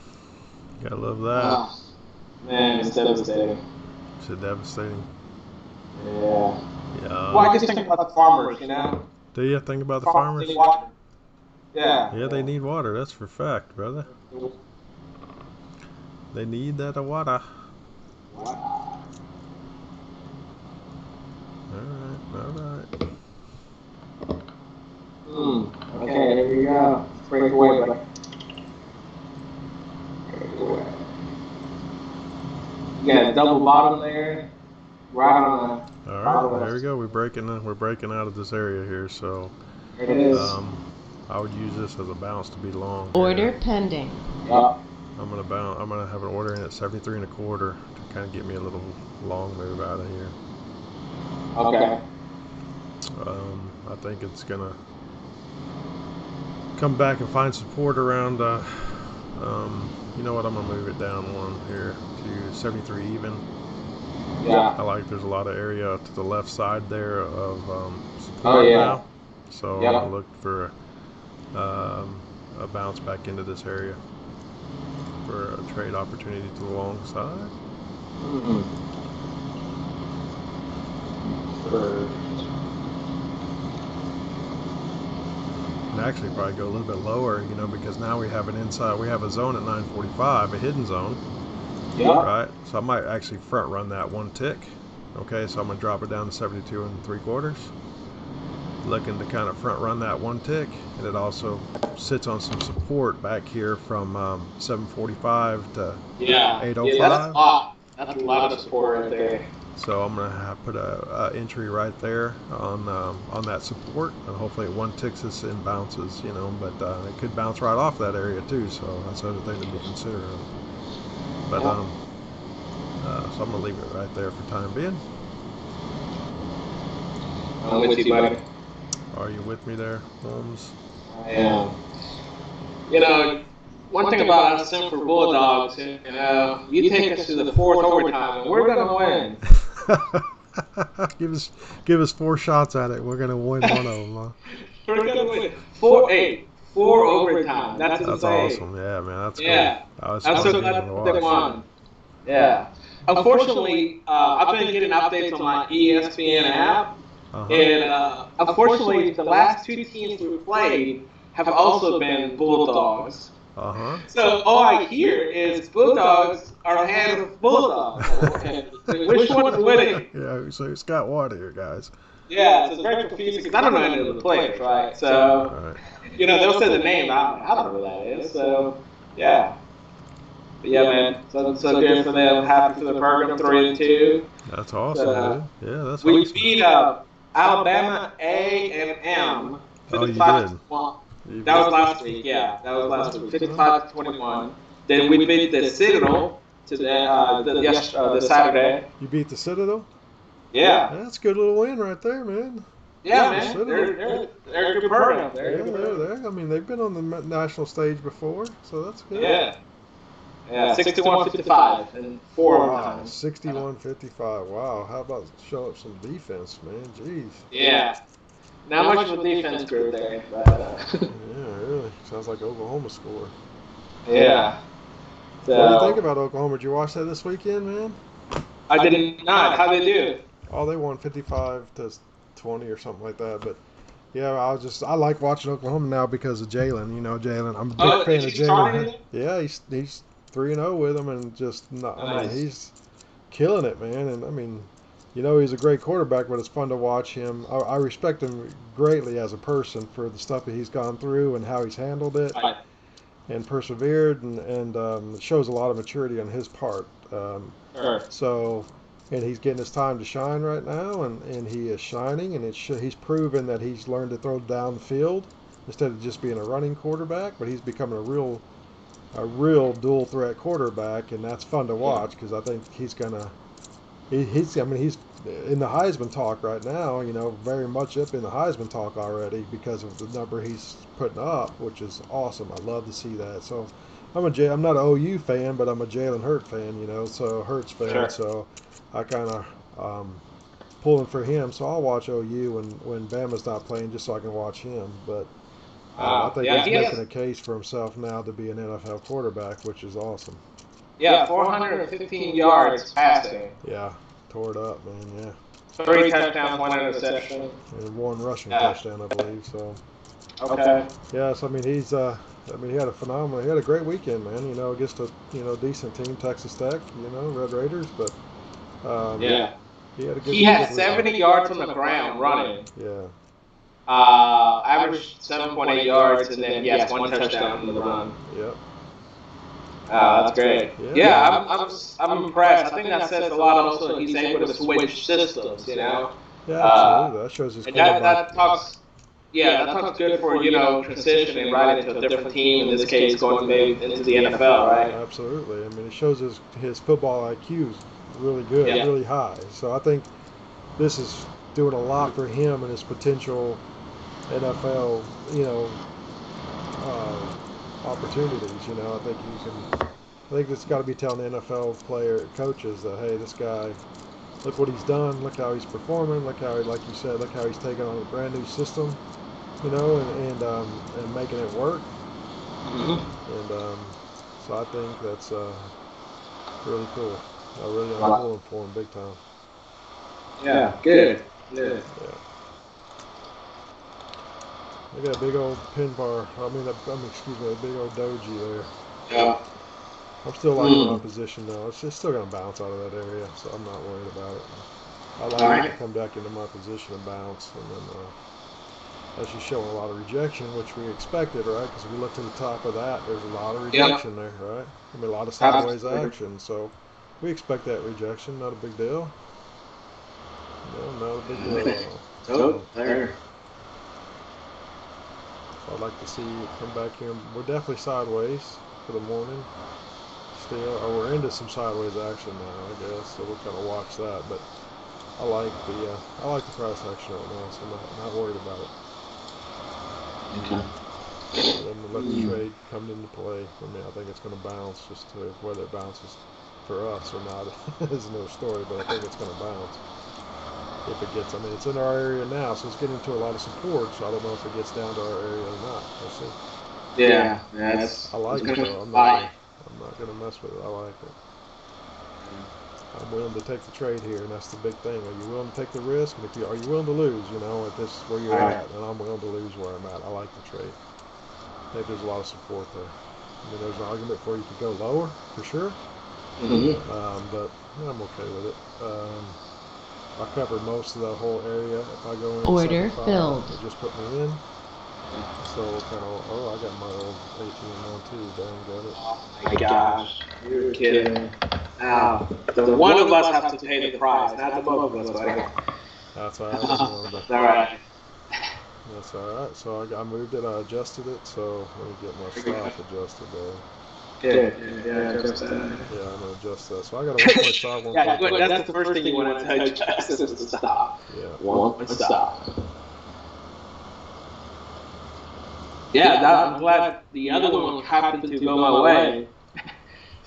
Gotta love that. Oh, man, it's devastating. It's devastating. Yeah. Yeah. Well, I just think about the farmers, Do you think about the farmers? Need water. Yeah. Yeah, they need water. That's for fact, brother. They need that water. Wow. All right. Okay, here we go. Break away, buddy. You got a double bottom there, right on the. All right, there we go. We're breaking out of this area here, so There it is. I would use this as a bounce to be long. Order pending. Yep. I'm gonna have an order in at 73 1/4 to kind of get me a little long move out of here. Okay. I think it's gonna come back and find support around. You know what? I'm gonna move it down one here to 73 even. Yeah. I like there's a lot of area to the left side there of support now. So I'm gonna look for a bounce back into this area for a trade opportunity to the long side. can actually probably go a little bit lower, because now we have a zone at 945, a hidden zone. Yeah. Right? So I might actually front run that one tick. Okay, so I'm going to drop it down to 72 3/4. Looking to kind of front run that one tick. And it also sits on some support back here from 745 to 805. Yeah, that's a lot. That's a lot of support right there. So I'm going to put a entry right there on that support, and hopefully it one ticks us and bounces, but it could bounce right off that area too, so that's another thing to be considering. But so I'm gonna leave it right there for time being. I'm with you, buddy. Are you with me there, Holmes? I am. One thing about us Simper Bulldogs, you take us to the fourth overtime, and we're gonna win. give us 4 shots at it. We're gonna win one of them, huh? We're gonna win 4 overtime. That's insane. Awesome. Yeah, man. That's yeah. Cool. I'm so glad they won. Yeah. Unfortunately, I've been getting updates on my ESPN app, and unfortunately, the last 2 teams we played have also been Bulldogs. So all I hear is Bulldogs are ahead of Bulldogs. Which one's winning? Yeah, so it's got water here, guys. Yeah, so it's very confusing because I don't know any of the players, right? So, they'll say the name, I don't know who that is. So, yeah. But yeah, man. So good for them. Happy for the program. 3-2. That's awesome, dude. Yeah, that's we awesome. beat Alabama A&M. Oh, you did. That was last week. Yeah, that was last week. 55-21. Then we beat the Citadel to the Saturday. You beat the Citadel? Yeah. That's a good little win right there, man. Yeah, man. They're a good program. I mean, they've been on the national stage before, so that's good. Yeah. Yeah, 61-55 and 4 overtimes. 61-55. Wow. How about show up some defense, man? Jeez. Yeah. Not much of a defense group there, but yeah, really. Sounds like Oklahoma score. Yeah. So, what do you think about Oklahoma? Did you watch that this weekend, man? I did not. How'd they do? Oh, they won 55-20 or something like that. But yeah, I like watching Oklahoma now because of Jalen. Jalen. I'm a big fan of Jalen. Yeah, he's 3-0 with him, and just nice. I mean, he's killing it, man. And I mean, he's a great quarterback, but it's fun to watch him. I respect him greatly as a person for the stuff that he's gone through and how he's handled it and persevered, and it shows a lot of maturity on his part. So, and he's getting his time to shine right now, and he is shining, and he's proven that he's learned to throw down the field instead of just being a running quarterback, but he's becoming a real dual threat quarterback, and that's fun to watch because I think he's he's in the Heisman talk right now, very much up in the Heisman talk already because of the number he's putting up, which is awesome. I love to see that. So I'm not an OU fan, but I'm a Jalen Hurts fan, so Hurts fan. Sure. So I kind of pulling for him. So I'll watch OU when Bama's not playing just so I can watch him. But I think he's making a case for himself now to be an NFL quarterback, which is awesome. Yeah, 415 yards passing. Yeah, tore it up, man. Yeah. 3 touchdowns, 1 interception, and 1 rushing touchdown, I believe. So. Okay. Yeah, so I mean, he had a great weekend, man. Against a decent team, Texas Tech. Red Raiders, but he had 70 yards on the ground running. Yeah. Averaged 7.8 yards, and then 1 touchdown on the run. Yep. That's great. Yeah, I'm impressed. I think that says a lot. Also, he's able to switch systems. Yeah, absolutely. That shows his. And that talks good for transitioning right into a different team. In this case, going maybe into the NFL, right? Absolutely. I mean, it shows his football IQ is really good, really high. So I think this is doing a lot for him and his potential NFL, opportunities. I think it's got to be telling the NFL coaches that, hey, this guy, look what he's done, look how he's performing, look how, like you said, look how he's taking on a brand new system, and making it work. Mm-hmm. And so I think that's really cool. I'm pulling for him big time. Yeah, good. Yeah. They got a big old pin bar. Excuse me, a big old doji there. Yeah. I'm still liking my position though. It's just still gonna bounce out of that area, so I'm not worried about it. I like it to come back into my position and bounce, and then that's just showing a lot of rejection, which we expected, right? Because if we look to the top of that, there's a lot of rejection there, right? I mean, a lot of sideways action, so we expect that rejection. Not a big deal. No, not a big deal. So there. So I'd like to see it come back here. We're definitely sideways for the morning. Still, we're into some sideways action now, I guess. So we'll kind of watch that, but I like the price action right now, so I'm not worried about it. Okay. Then we'll let the trade come into play. I mean, I think it's going to bounce. Just to whether it bounces for us or not is another story, but I think it's going to bounce. If it gets, I mean, it's in our area now, so it's getting to a lot of support, so I don't know if it gets down to our area or not. We'll see. Yeah, I like it, though. I'm not going to mess with it. I like it. I'm willing to take the trade here, and that's the big thing. Are you willing to take the risk? And are you willing to lose, at this where you're at? And I'm willing to lose where I'm at. I like the trade. I think there's a lot of support there. I mean, there's an argument for you could go lower, for sure. But I'm okay with it. I covered most of the whole area. If I go in Order filled. It just put me in. So I got my old ATM on too. Dang, got it. Oh my gosh, you're kidding. Now, the one of us has to pay the price, not the both of us, buddy. That's all right. That's all right. That's all right. So I moved it. I adjusted it. So let me get my stop adjusted there. Good. Yeah, adjust that. Yeah, I'm gonna adjust that. So I got a 1.5. Yeah, good. That's the first thing you want to adjust is the stop. Yeah. One stop. Yeah, I'm glad the other one happened to go my way.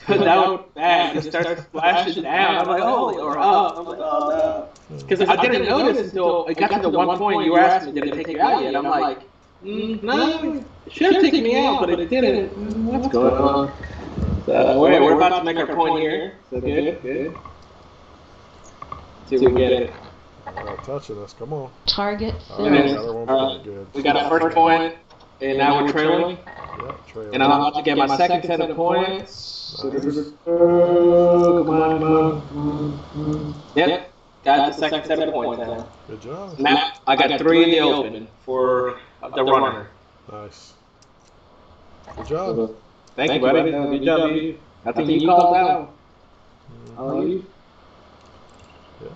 But that one bad. It starts flashing down. I'm like, oh, or up. I'm like, oh no. Because I didn't notice until it got to the one point you asked me, did it take you out yet? I'm like, no, it should have taken me out, but it didn't. What's going on? So we're about to make our point here. So good. See if we get it. Not touching us. Come on. Target filled. filled. 1 point. Good. We got our first point. And now we're trailing. Yeah, trailing. And I'm about to get my second set of points. Nice. Come on. Yep. Got the second set of points now. Good job. Now I got 3 in the open for the runner. Nice. Good job. Thank you, buddy. Good job, you. I think you called that one. How are you? Yeah.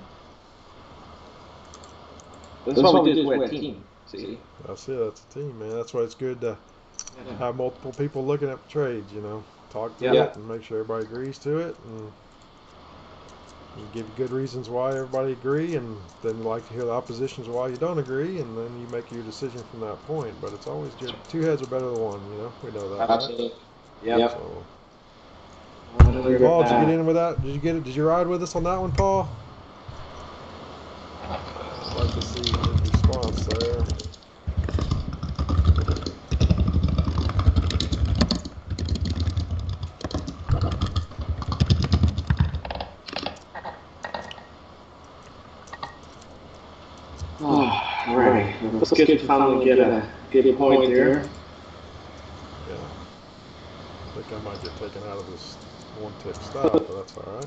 This is what we do with a team. See? That's it. That's a team, man. That's why it's good to have multiple people looking at the trades, Talk to it and make sure everybody agrees to it. And you give good reasons why everybody agree, and then you like to hear the oppositions why you don't agree, and then you make your decision from that point. But it's always good. 2 heads are better than 1, We know that, Absolutely. Right? Yep. So, Paul, did you get in with that? Did you get it? Did you ride with us on that one, Paul? I'd like to see his response there. All right. Let's get to finally get a point there. Yeah. I think I might get taken out of this 1-tick stop, but that's all right.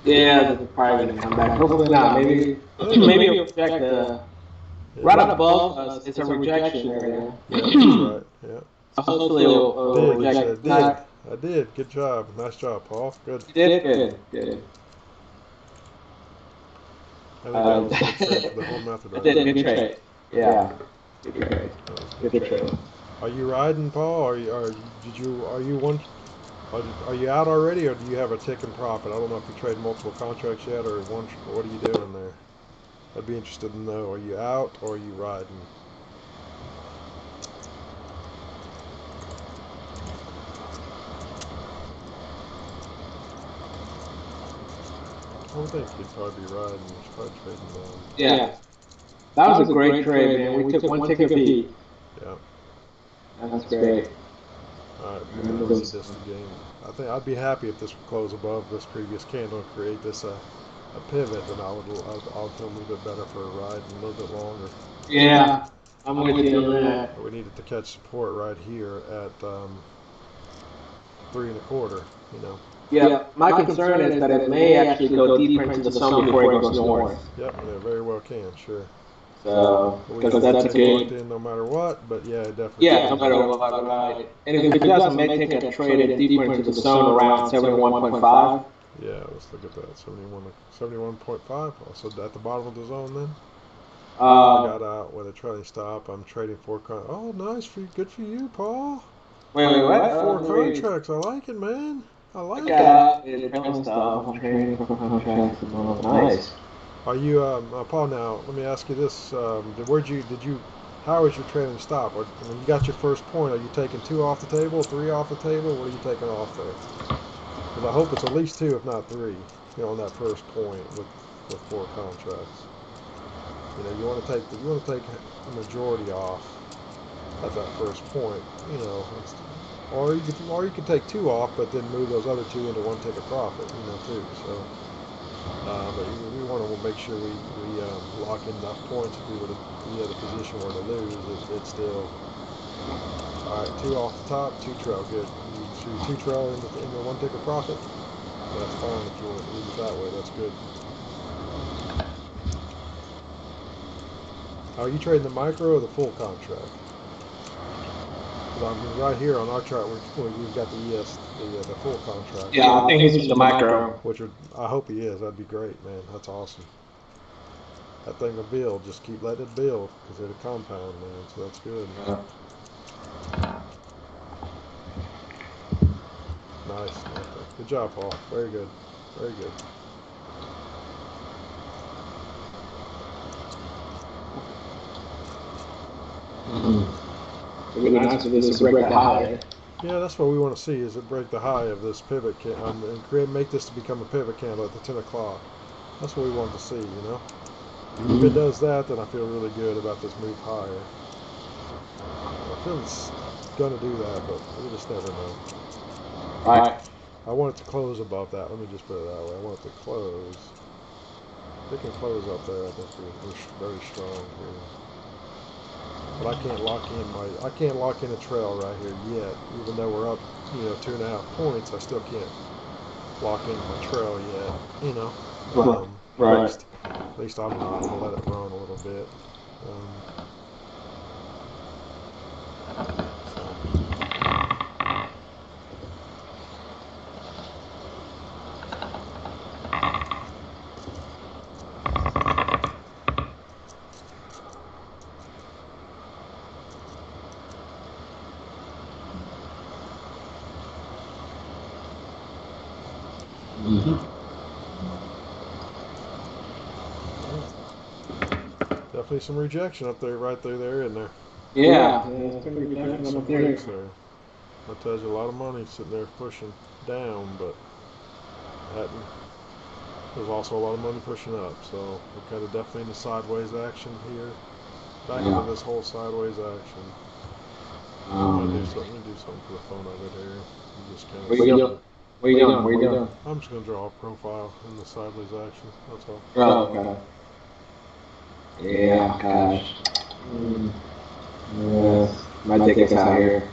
Yeah, they're probably gonna come back. Hopefully not. Maybe it'll reject the right above us. It's a rejection area. Yeah, that's right. Yeah. So hopefully it'll reject that. I did. Good job. Nice job, Paul. Good. You did good. I think that was a good trade for the whole method. I did. Good trade. Yeah. Good trade. Good trade. Are you riding, Paul? Are you out already, or do you have a ticking profit? I don't know if you trade multiple contracts yet, or one. What are you doing there? I'd be interested to know. Are you out or are you riding? I would think you'd probably be riding. You should probably trading down. Yeah. That was a great trade, man. We took 1 tick a beat. Yeah. That's great. Alright, this is the game. I think I'd be happy if this would close above this previous candle and create this a pivot, then I'll feel a little bit better for a ride and a little bit longer. Yeah. I'm with you on that. We needed to catch support right here at 3 1/4. You know. Yeah, my concern is that it may actually go deeper into the zone before it goes north. Yep, it very well can, sure. So, because that's good. In no matter what, but yeah, it definitely. Yeah, no matter what, right. And if it does, it may take a trade deeper into the zone around 71.5. Yeah, let's look at that. 71.5. Also at the bottom of the zone then. I got out with a trading stop. I'm trading 4 contracts. Oh, nice for you. Good for you, Paul. Wait, what? 4 contracts. I like it, man. I like it. Trading stop. I'm trading 4 contracts. Nice. Are you, Paul? Now let me ask you this: how is your trading stop? When you got your first point, are you taking 2 off the table, 3 off the table? What are you taking off there? Because I hope it's at least 2, if not 3. On that first point with 4 contracts. You want to take the majority off at that first point. Or you can take 2 off, but then move those other 2 into 1 ticket profit. Too. So, but we want to make sure we lock in enough points. If we had a position where to lose, it's still all right. 2 off the top, 2 trail, good. You shoot 2 trail into 1 ticket profit. That's fine if you want to leave it that way. That's good. Are you trading the micro or the full contract? Right here on our chart, we've got the full contract. Yeah, I think he's the micro. I hope he is. That'd be great, man. That's awesome. That thing will build. Just keep letting it build because it'll compound, man. So that's good. Yeah. Nice. Good job, Paul. Very good. Very good. It'd be nice if this break the high. Yeah, that's what we want to see, is it break the high of this pivot and make this to become a pivot candle at the 10 o'clock. That's what we want to see, If it does that, then I feel really good about this move higher. I feel it's going to do that, but we just never know. All right. I want it to close above that. Let me just put it that way. I want it to close. If it can close up there, I think we're very strong here. But I can't lock in a trail right here yet. Even though we're up, 2.5 points, I still can't lock in my trail yet. Right. At least I'm not. I'm gonna let it run a little bit. Definitely some rejection up there, right there, in there. Yeah. Rejection up there. That tells you a lot of money sitting there pushing down, but there's also a lot of money pushing up. So we're kind of definitely in the sideways action here. Back into this whole sideways action. I'm gonna do something for the fun of it here. What are you doing? I'm just gonna draw a profile in the sideways action. That's all. Oh, okay. Yeah, gosh. Might take us out here.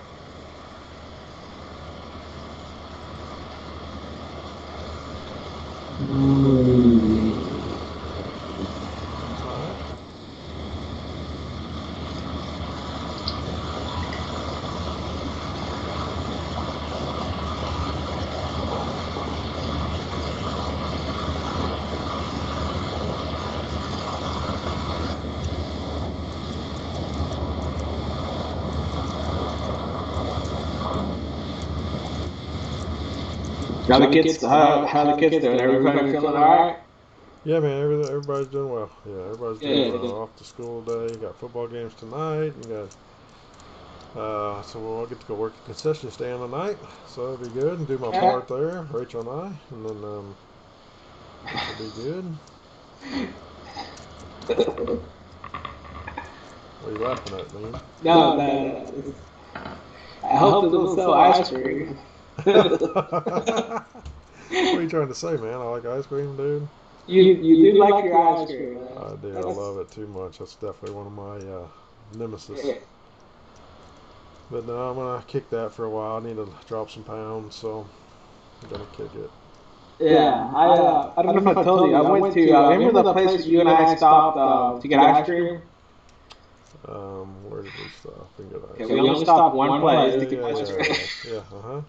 How the kids doing? Everybody feeling all right? Yeah, man. Everybody's doing well. Yeah, everybody's doing well. Off to school today. Got football games tonight. And so we'll get to go work the concession stand tonight. So it'll be good and do my part there, Rachel and I, and then it'll be good. What are you laughing at, man? No. I hope they don't sell ice cream. What are you trying to say, man? I like ice cream, dude. You do like your ice cream, man. I do. I love it too much. That's definitely one of my nemesis. But no, I'm gonna kick that for a while. I need to drop some pounds, so I'm gonna kick it. Yeah, I don't know if I told you. I went to remember the place where you and I stopped to get ice cream? Where did we stop and get ice Okay, cream? we only stopped one place to Yeah, get ice yeah, cream. yeah. Uh-huh.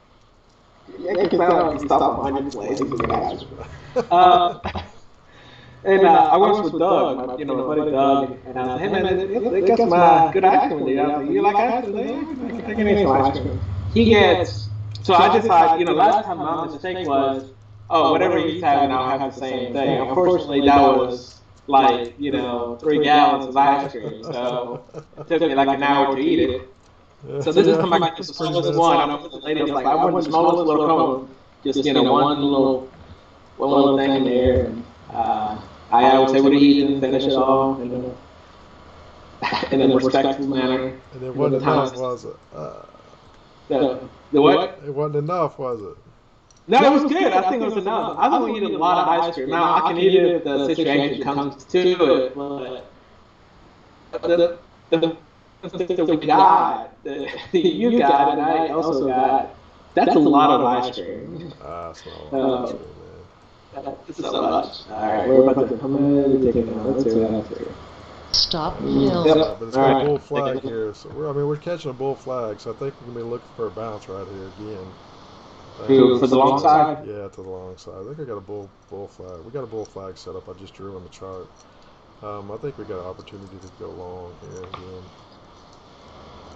Yeah, because now we stopped 100 places to get ice cream. And I was with Doug, my buddy Doug, and I was like, hey man, they got some good ice cream there. I was like, you like ice cream? Yeah, I can eat some ice cream. He gets, so I decided, last time my mistake was, oh, whatever he's having, I'll have the same thing. Unfortunately, that was like, 3 gallons of ice cream. So it took me like an hour to eat it. So this time I got the smallest one. I was the lady, I was like, I want the smallest little cone. Just, one little thing in there. And, I was able to eat it and finish it all in a respectful manner. And it wasn't enough, was it? The what? It wasn't enough, was it? No, it was good. I think it was enough. I don't eat a lot of ice cream. Now, I can eat it if the situation comes to it, but the guy that you got and I also got, that's a lot of ice cream. That's not a lot of ice cream, man. It's so much. Alright, we're about to come in and take it out. Let's see what happens. Stop Yeah, hill. but it's got a bull flag here, so we're catching a bull flag, so I think we're gonna be looking for a bounce right here again. For the long side? Yeah, to the long side. I think I got a bull flag. We got a bull flag set up. I just drew on the chart. I think we got an opportunity to go long here again.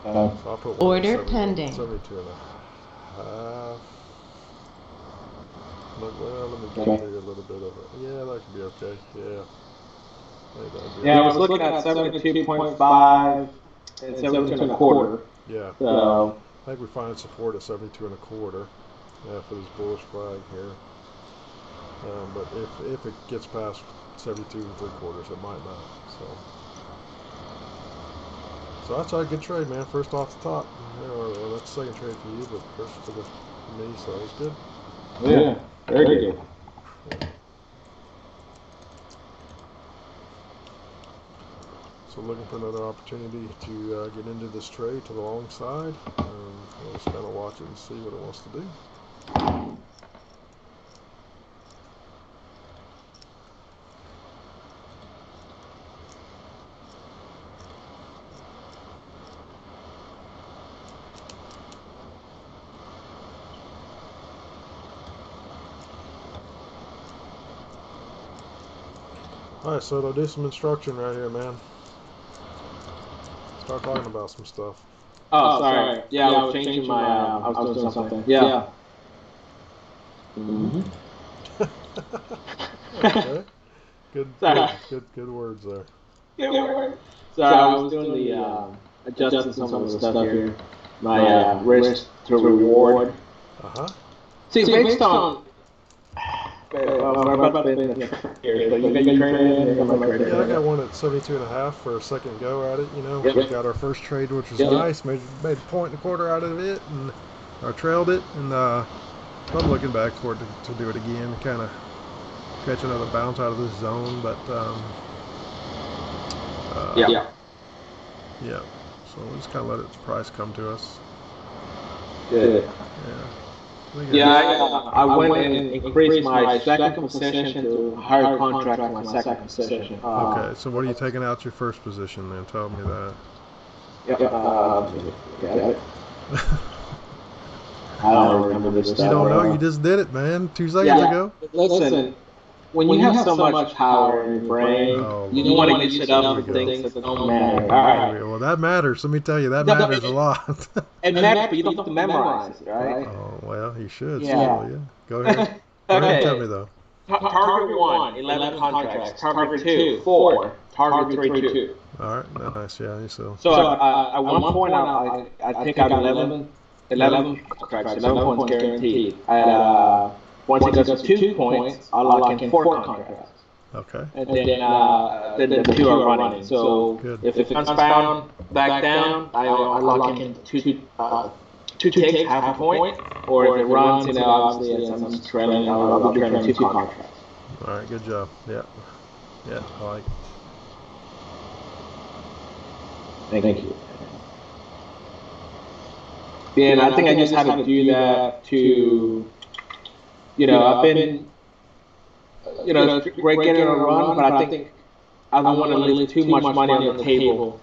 So I'll put one Order at pending. 72 and a half. Look, well, let me get through a little bit of it. Yeah, that could be okay. Yeah. Yeah, I was looking at 72.5 and 72 and a quarter. Yeah. So I think we find support at 72 and a quarter for this bullish flag here. But if it gets past 72 and 3/4, it might not. So that's a good trade, man. First off the top. Or that's the second trade for you, but first for me, so it was good. yeah, very good. So looking for another opportunity to get into this trade to the long side. We'll just kind of watch it and see what it wants to do. Alright, so I'll do some instruction right here, man. Start talking about some stuff. Oh, sorry. Yeah, I was changing my. I was doing something. Yeah. Mm-hmm. Okay. Good words there. Good word. So I was doing the adjusting some of the stuff here. My risk to reward. See, based on. Yeah, I got one at 72 and a half for a second go at it. We got our first trade, which was nice. Made a point and a quarter out of it, and I trailed it. And I'm looking back for it to do it again, kind of catch another bounce out of this zone. But yeah. So we'll just kind of let its price come to us. Good. Yeah. I went and increased my second position to higher contract on my second position. Okay, so what are you taking out your first position then? Tell me that. Got it. I don't remember this stuff. You don't know? You just did it, man. 2 seconds ago. Listen, when you have so much power in your brain, you don't want to get set up for things that don't matter. All right. Well, that matters. Let me tell you, that matters a lot. It matters, but you don't have to memorize it, right? Oh, well, you should. Yeah. Still, yeah. Go ahead. Go ahead and tell me, though. Target 1, 11 contracts. Target 2, 4. Target 3, 2. All right. Nice. Yeah. So at one point, I take out 11 contracts, 11 points guaranteed. Once it goes to 2 points, I'll lock in 4 contracts. Okay. And then the 2 are running. So if it comes back down, I lock in 2 takes, half a point. Or if it runs, obviously, as I'm trailing, I'll be trailing 2 contracts. All right. Good job. Yeah. I like. Thank you. Yeah, and I think I just had to do that to, I've been, it's great getting a run, but I think I don't want to leave too much money on the table.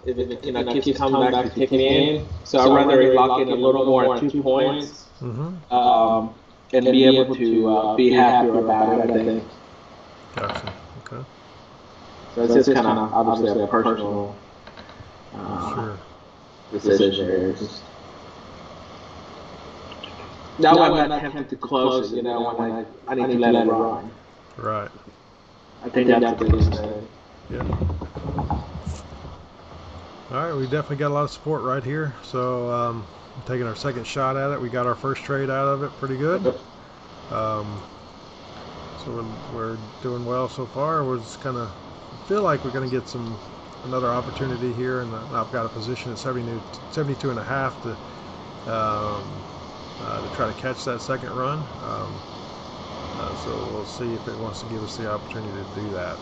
If it keeps coming back to kicking in, so I'd rather lock in a little more at 2 points, and be able to be happier about it. I think. Gotcha. Okay. So it's just kind of obviously a personal Sure. decision there. That way I'm not tempted to close it, when I need to let it run. Right. I think that's the biggest thing. Yeah. All right, we definitely got a lot of support right here. So taking our second shot at it, we got our first trade out of it pretty good. So we're doing well so far. We're just kind of feel like we're going to get another opportunity here, and I've got a position at 72 and a half to try to catch that second run. So we'll see if it wants to give us the opportunity to do that.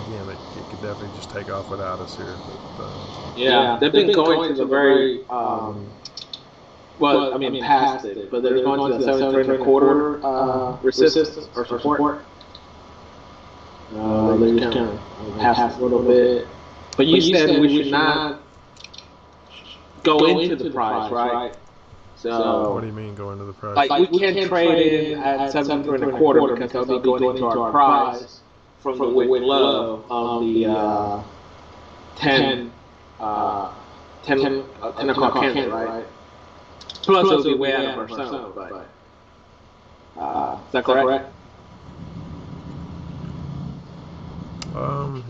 Again, it could definitely just take off without us here. But, they've been going to the very past it, but they're going to the 73 and a quarter resistance or support. They're just kind of past a little bit. But you said we should not go into the price, right? So what do you mean go into the price? Like we can't trade in at 73 and a quarter because they'll be going into our price from the wick low of the 10 o'clock candle, right? Plus it'll be way out of our zone, but is that correct?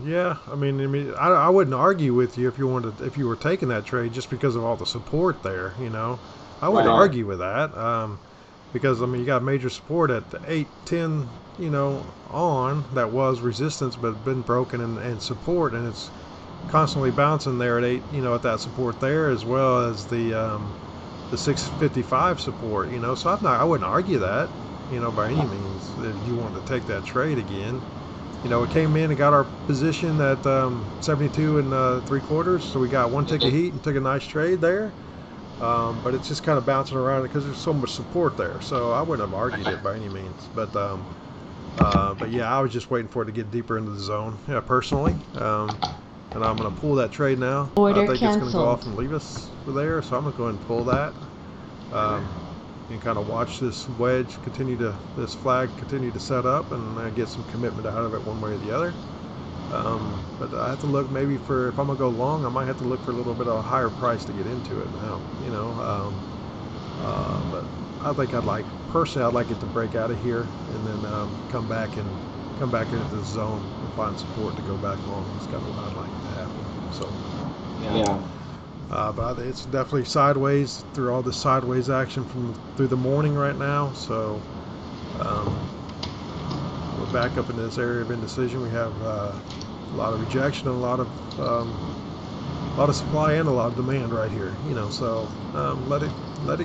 Yeah, I mean, I wouldn't argue with you if you were taking that trade just because of all the support there. I wouldn't argue with that because you got major support at the 8-10, on that was resistance but been broken and support, and it's constantly bouncing there at 8, at that support there, as well as the 655 support. So I wouldn't argue that, by any means, if you wanted to take that trade again. It came in and got our position at 72 and 3/4, so we got one tick of heat and took a nice trade there. But it's just kind of bouncing around because there's so much support there. So I wouldn't have argued it by any means. But yeah, I was just waiting for it to get deeper into the zone, personally. And I'm going to pull that trade now. I think it's going to go off and leave us there, so I'm going to go ahead and pull that. And kind of watch this this flag continue to set up and get some commitment out of it one way or the other. But I have to look maybe if I'm going to go long, I might have to look for a little bit of a higher price to get into it now, but I think I'd like it to break out of here and then come back into the zone and find support to go back long. It's kind of what I'd like to happen. So Yeah. But it's definitely sideways through all this sideways action through the morning right now. So we're back up in this area of indecision. We have a lot of rejection and a lot of supply and a lot of demand right here. So let it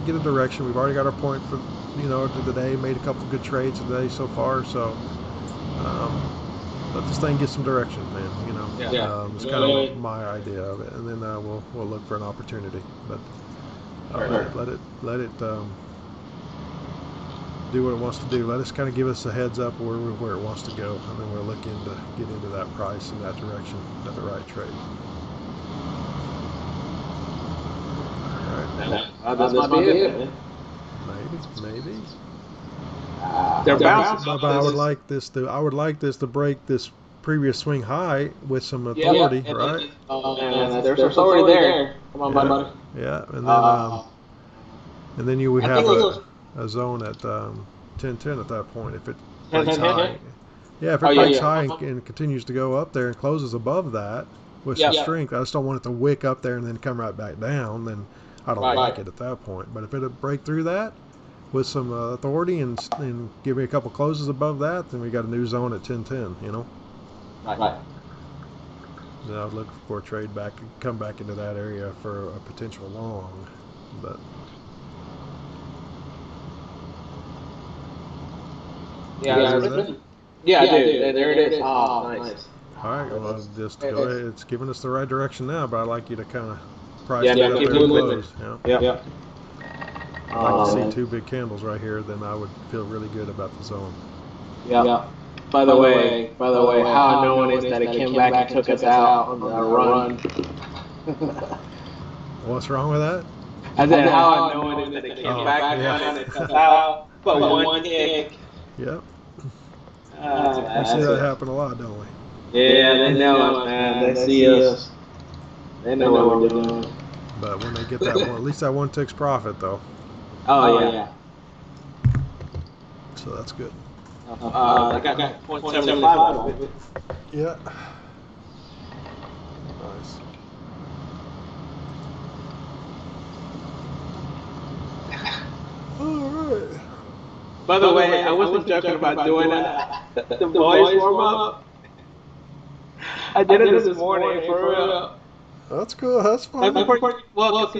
get a direction. We've already got our point for today. Made a couple of good trades today so far. So let this thing get some direction, man. It's kind of my idea of it, and then we'll look for an opportunity. But let it do what it wants to do. Let us kind of give us a heads up where it wants to go, and then we'll look into get into that price in that direction at the right trade. All right. That might be it, man. Maybe. They're bouncing. But I would like this to break this previous swing high with some authority, right? There's authority there. Come on, buddy. Yeah, and then you would have a zone at 10-10 at that point if it breaks high. Yeah, if it breaks high and continues to go up there and closes above that with some strength, I just don't want it to wick up there and then come right back down. Then I don't like it at that point. But if it'll break through that with some authority and give me a couple closes above that, then we got a new zone at 10-10. Right. Then I'd look for a trade back, come back into that area for a potential long, but. Yeah, I do. There it is. Oh, nice. All right, well, just go ahead. It's giving us the right direction now, but I'd like you to kind of price Yeah, it yeah, up keep there and moving. close. Yeah. Yeah. I'd like to see 2 big candles right here, then I would feel really good about the zone. Yeah. By the way, how annoying is that it came back and took us out on our run? What's wrong with that? I said, how annoying is that it came back and took us out, but one kick. Yep. We see that happen a lot, don't we? Yeah, they know us, man. They see us. They know what we're doing. But when they get that one, at least that one ticks profit, though. Oh, yeah. So that's good. I got 0.75 out of it. Yeah. Nice. All right. By the way, I wasn't joking about doing the boys warm up. I did it this morning for real. That's cool. That's fun. Well,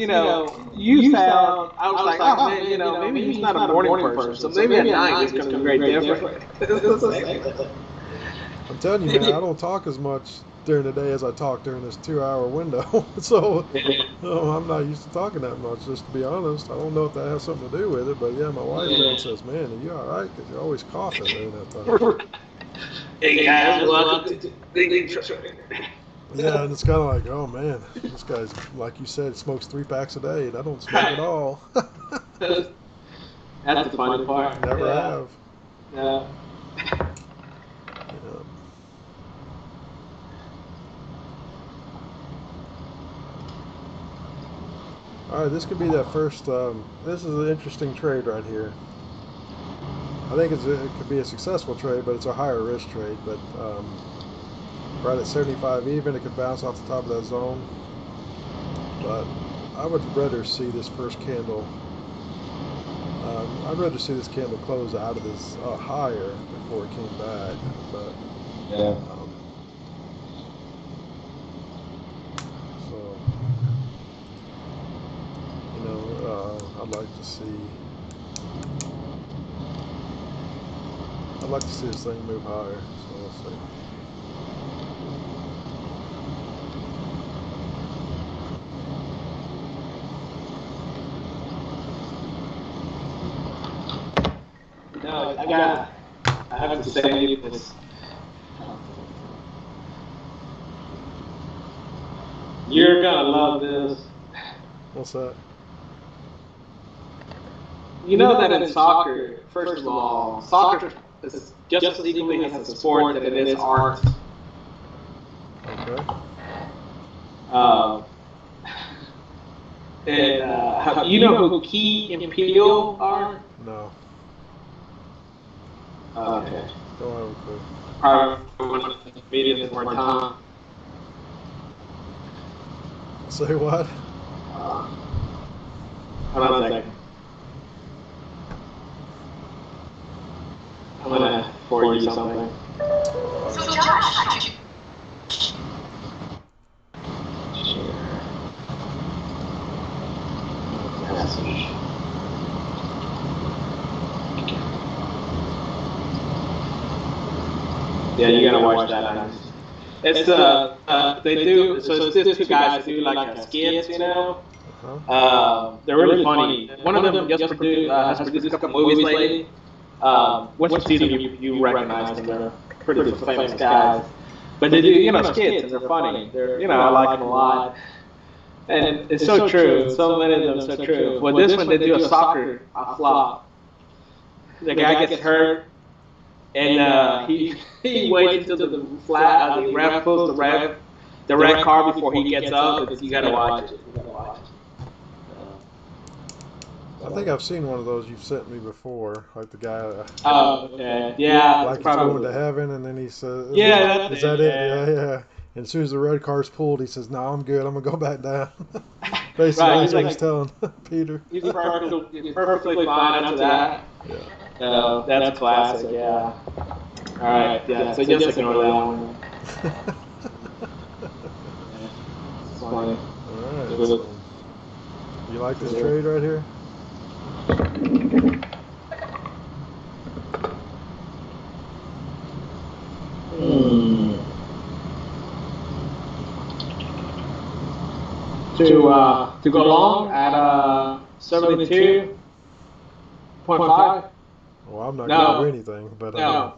you sound. I was like, oh man, maybe he's not a morning person, so maybe at night it's gonna be very different. I'm telling you, man, I don't talk as much during the day as I talk during this 2-hour window. So I'm not used to talking that much, just to be honest. I don't know if that has something to do with it, but yeah, my wife says, man, are you all right? Because you're always coughing during that time. Hey guys, welcome to Big Truck. Yeah, and it's kind of like, oh man, this guy's, like you said, smokes 3 packs a day, and I don't smoke at all. That's the funny part. Never have. Yeah. All right, this could be that first. This is an interesting trade right here. I think it could be a successful trade, but it's a higher risk trade. But right at 75 even, it could bounce off the top of that zone. But I would rather see this first candle. I'd rather see this candle close out of this higher before it came back. But yeah. I'd like to see this thing move higher, so we'll see. No, I have to say this. You're gonna love this. What's that? You know that in soccer, first of all, soccer is just as equally as a sport that it is art. Okay. And you know who Key and Peele are? No. Okay. Don't have a clue. Probably comedians more time. Say what? Hold on a second. I'm gonna forward you something. So Josh, Message. Yeah, you gotta watch that. It's they do. So it's these 2 guys that do like skits, you know. They're really funny. One of them just has produced a couple movies lately. Once you see them, you recognize them. They're pretty famous guys. But they do, skits, and they're funny. They're, I like them a lot. And it's so true. So many of them are so true. Well, this one, they do a soccer flop. The guy gets hurt, and he waits until the ref pulls the red card before he gets up. You gotta watch it. I think I've seen one of those you've sent me before, like the guy. Oh, okay. Yeah. Like he's going to heaven, and then he says, "Yeah, is that it? Yeah." And as soon as the red card's pulled, he says, "No, I'm good. I'm gonna go back down." Basically, right, that's what he's telling Peter. He's perfectly fine after that. Yeah. That's classic. Yeah. All right. Yeah. So just ignore that one. It's funny. All right. So, you like this trade right here? to go long at 72.5. Well, I'm not going to do anything, but No.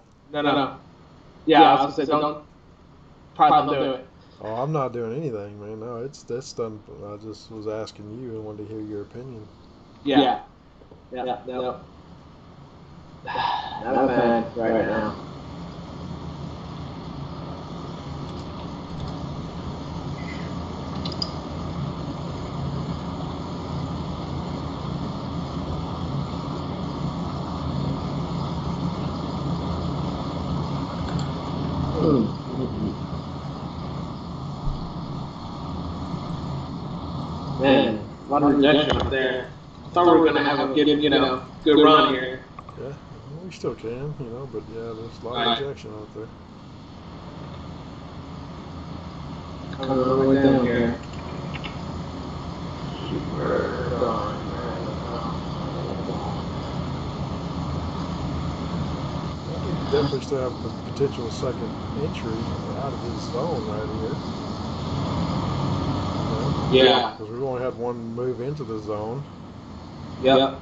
Yeah, I was gonna say probably don't do it. Oh, I'm not doing anything, man. No, that's done. I just was asking you and wanted to hear your opinion. Yeah. Not a fan right now. Man, a lot of rejection up there. I thought we were gonna have a good run here. Yeah, well, we still can, but yeah, there's a lot of rejection out there. Coming all the way down here. Definitely still have the potential second entry out of this zone right here. Yeah. Because we've only had one move into the zone. Yep.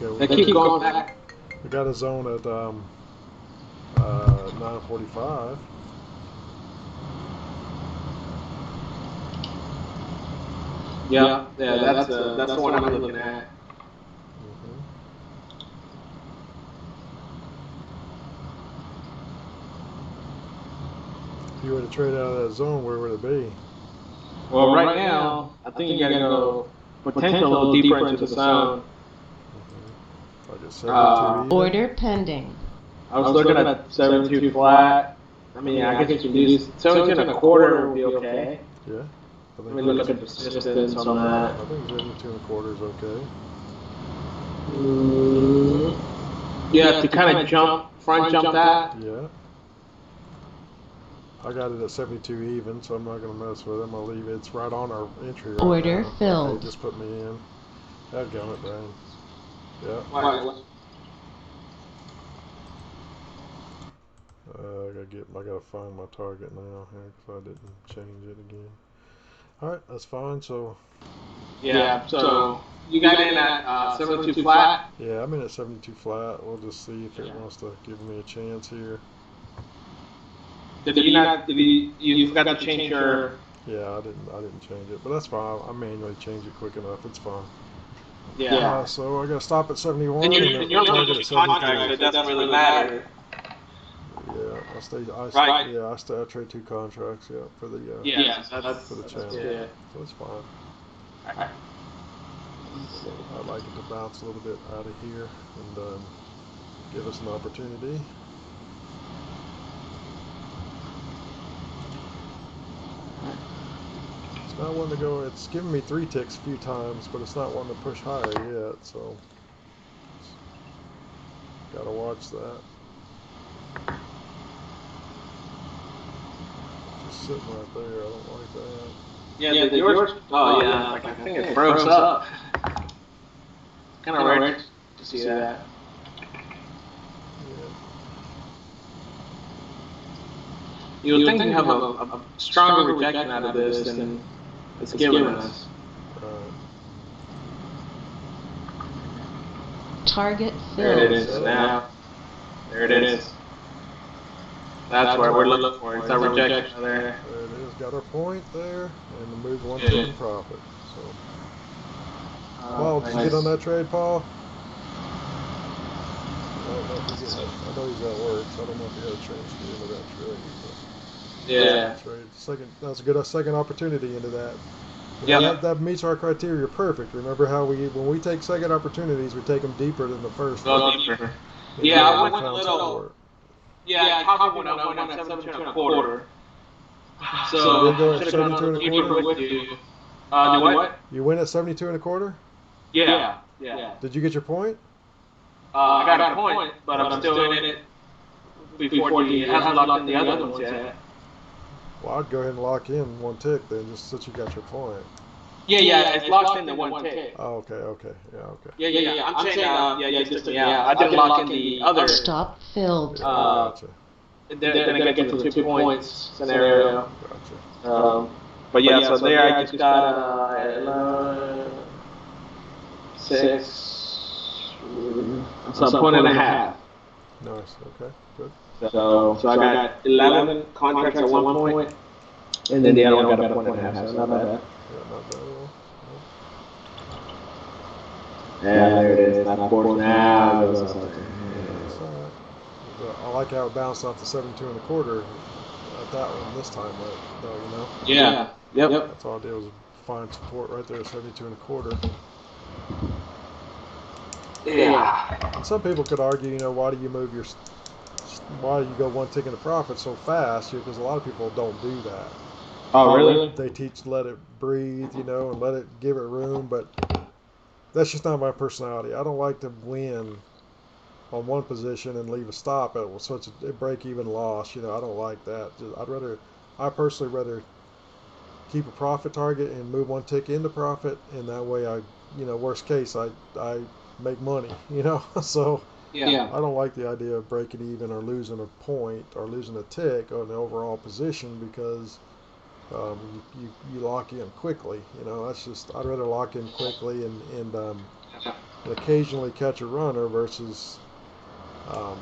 And, They keep going back. We got a zone at 9:45. Yeah, that's the one I'm looking at. If you were to trade out of that zone, where would it be? Well, right now, I think you gotta go potentially a little deeper into the zone. Like a 72 even? Order pending. I was looking at 72 flat. I mean, I guess you can do 72 and a quarter would be okay. Yeah. Let me look at persistence on that. I think 72 and a quarter is okay. Yeah, to kind of front jump that. Yeah. I got it at 72 even, so I'm not going to mess with it. I'm going to leave it. It's right on our entry right Order now. filled. Okay, just put me in. Dadgummit, Brian. Yeah. I gotta find my target now here because I didn't change it again. All right, that's fine. So. Yeah. So you got in at 72 flat. Yeah, I'm in at 72 flat. We'll just see if it wants to give me a chance here. Did you forgot to change your? Yeah, I didn't change it, but that's fine. I manually change it quick enough. It's fine. Yeah. So I gotta stop at 71. And you're target at 73. It doesn't really matter. Yeah, I trade 2 contracts. Yeah, for the for the channel. Yeah. So it's fine. Right. I'd like it to bounce a little bit out of here and give us an opportunity. It's not one to go. It's given me 3 ticks a few times, but it's not one to push higher yet. So gotta watch that. Sitting right there, I don't like that. Yeah, yours. Oh yeah, I think it froze up. Kind of rare to see that. Yeah. You would think you have a stronger rejection out of this than it's giving us. Target filled. There it is now. There it is. That's where we're looking for. It's our rejection there. There it is. Got our point there, and the move 1 in profit. So, Paul, did you get on that trade, Paul? I know he's at work, so I don't know if he had a chance to get into that trade. Trade. That's a good second opportunity into that. That meets our criteria perfect. Remember how when we take second opportunities, we take them deeper than the first one. Deeper. Yeah, I went a little. Yeah, top one I went at 72 and a quarter. So you go at 72 and a quarter with you. Do what? You win at 72 and a quarter? Yeah. Did you get your point? I got a point, but I'm still in it before it hasn't locked in the other ones yet. Well, I'd go ahead and lock in 1 tick then, just since you got your point. Yeah, it's locked in the 1 tick. Oh, okay. Yeah. Yeah. I'm saying, I didn't lock in the other. Stop filled. Gotcha. they're going to get to the 2 points scenario. Gotcha. But yeah, so there I just got 6. So a point and a half. Nice. Okay. Good. So I got 11 contracts at 1 point, and then the other one got a point and a half. So not bad. Yeah, not bad at all. Yeah, there it is. Not 4 now. It's all right. I like how it bounced off the 72 and a quarter at that one this time, though, you know? Yeah. Yep. That's all I did was find support right there, 72 and a quarter. Yeah. And some people could argue, you know, why do you go one tick into profit so fast? Because a lot of people don't do that. Oh, really? They teach let it breathe, you know, and let it give it room, but that's just not my personality. I don't like to win on one position and leave a stop at such a break-even loss. You know, I don't like that. I personally rather keep a profit target and move one tick into profit, and that way worst case, I make money, you know. So Yeah. I don't like the idea of breaking even or losing a point or losing a tick on the overall position because you lock in quickly. You know, I'd rather lock in quickly and occasionally catch a runner versus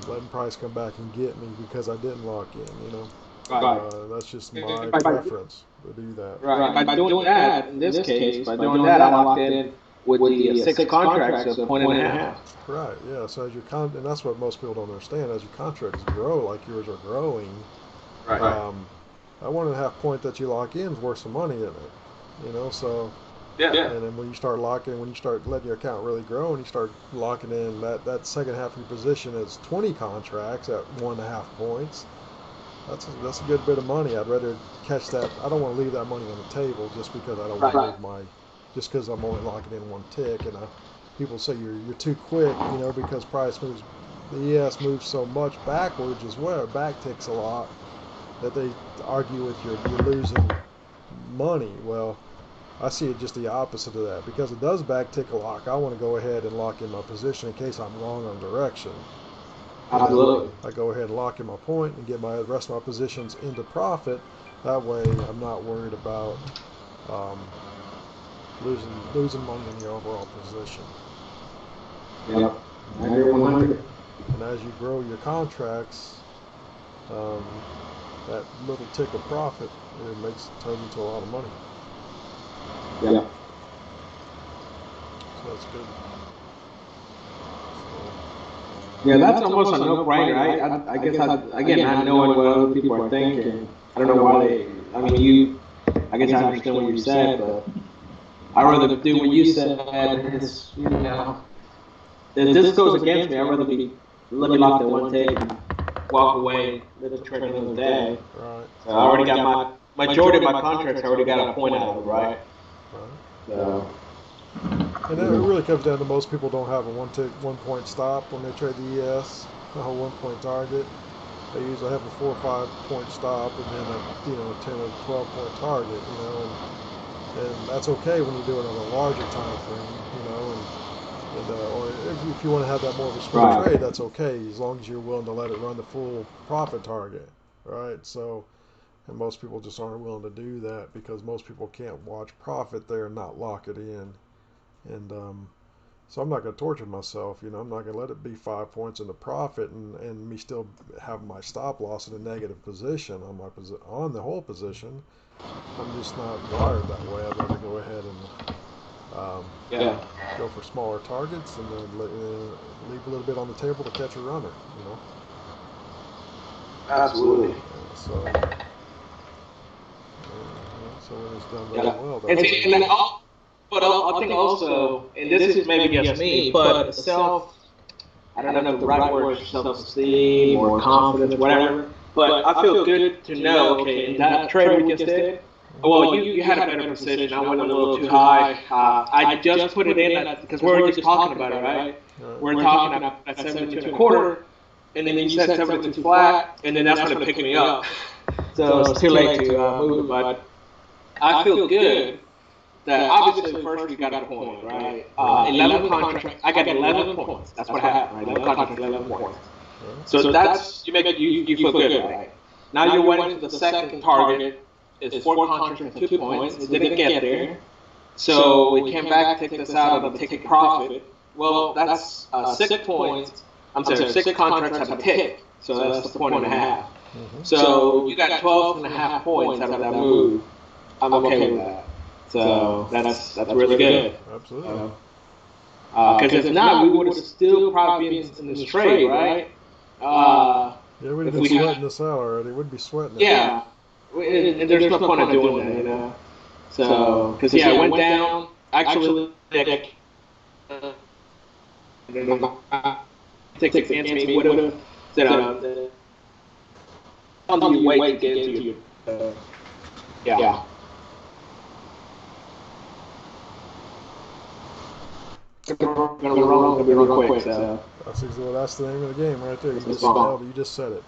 letting price come back and get me because I didn't lock in. You know, that's just my preference to do that. Right. By doing that, in this case, I locked in with the 6 contracts of 1.5. Right. Yeah. So as and that's what most people don't understand. As your contracts grow, like yours are growing, Right. That 1.5 point that you lock in is worth some money in it. You know. So. Yeah. And then when you start letting your account really grow, and you start locking in that second half of your position is 20 contracts at 1.5 points. That's a good bit of money. I'd rather catch that. I don't want to leave that money on the table just because I don't want to move just because I'm only locking in one tick. And people say you're too quick, you know, because the ES moves so much backwards as well, back ticks a lot, that they argue with you're losing money. Well, I see it just the opposite of that. Because it does back tick a lock, I want to go ahead and lock in my position in case I'm wrong on direction. Absolutely. I go ahead and lock in my point and get the rest of my positions into profit. That way I'm not worried about losing money in the overall position. Yep. I agree 100. And as you grow your contracts, that little tick of profit, turns into a lot of money. Yeah. So that's good. Yeah, that's almost a no-brainer. I guess, not knowing what other people are thinking, I don't know why I guess I understand what you said, but I'd rather do what you said. It's, you know, if this goes against me, I'd rather let me lock that one take and walk away, let it trade another day. Right. So I already got my majority of my contracts, I already got a point out of it, right? So. And it really comes down to most people don't have a 1 point stop when they trade the ES, a 1 point target. They usually have a 4 or 5 point stop and then a 10 or 12 point target, you know, and that's okay when you do it on a larger time frame, you know, or if you want to have that more of a swing trade, that's okay as long as you're willing to let it run the full profit target, right? So. And most people just aren't willing to do that because most people can't watch profit there and not lock it in. And so I'm not going to torture myself. You know, I'm not going to let it be 5 points in the profit and me still have my stop loss in a negative position on the whole position. I'm just not wired that way. I'd rather go ahead and go for smaller targets and then leave a little bit on the table to catch a runner. You know. Absolutely. So when it's done very well, but I think also, and this is maybe just me, but I don't know if the right word is self-esteem or confidence, whatever, but I feel good to know, okay, in that trade we just did, well, you had a better position, I went a little too high, I just put it in, because we were just talking about it, right? We're talking at 72 and a quarter, and then you said 72 flat, and then that's when it picked me up. So it's too late to move it, but I feel good that obviously first we got a point, right? 11 contracts. I got 11 points. That's what happened, right? 11 contracts, 11 points. So that's you feel good, right? Now you're waiting for the second target. Is 4 contracts and 2 points. It didn't get there. So we came back, take this out of the ticket profit. Well, that's 6 points. I'm sorry, 6 contracts have a tick. So that's the point and a half. So you got 12 and a half points out of that move. I'm okay with that. So that's really good. Absolutely. Because if not, we would have still probably been in this trade, right? Yeah, we'd have been sweating this out already. We'd be sweating it. Yeah. And there's no point in doing that, you know? So, because, yeah, it went down. Actually, take Anthony would have said, how do you wait to get into your, yeah. Gonna be real quick, so. That's the name of the game right there. You just wrong. nailed it. You just said it.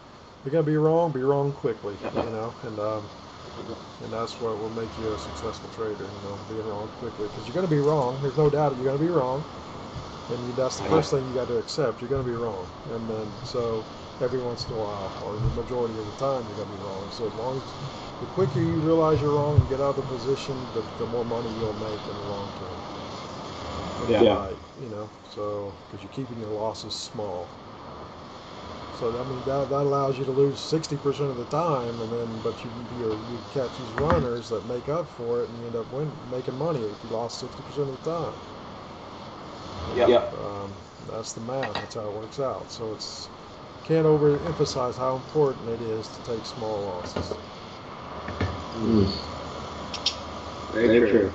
You're gonna be wrong quickly. You know, and that's what will make you a successful trader. You know, being wrong quickly, because you're gonna be wrong. There's no doubt you're gonna be wrong, and that's the first thing you got to accept. You're gonna be wrong, and then so every once in a while, or the majority of the time, you're gonna be wrong. So as long as the quicker you realize you're wrong and get out of the position, the more money you'll make in the long term. Right, you know, so because you're keeping your losses small. So I mean that allows you to lose 60% of the time, and then but you catch these runners that make up for it, and you end up making money if you lost 60% of the time. That's the math. That's how it works out. So it's can't overemphasize how important it is to take small losses. Very true.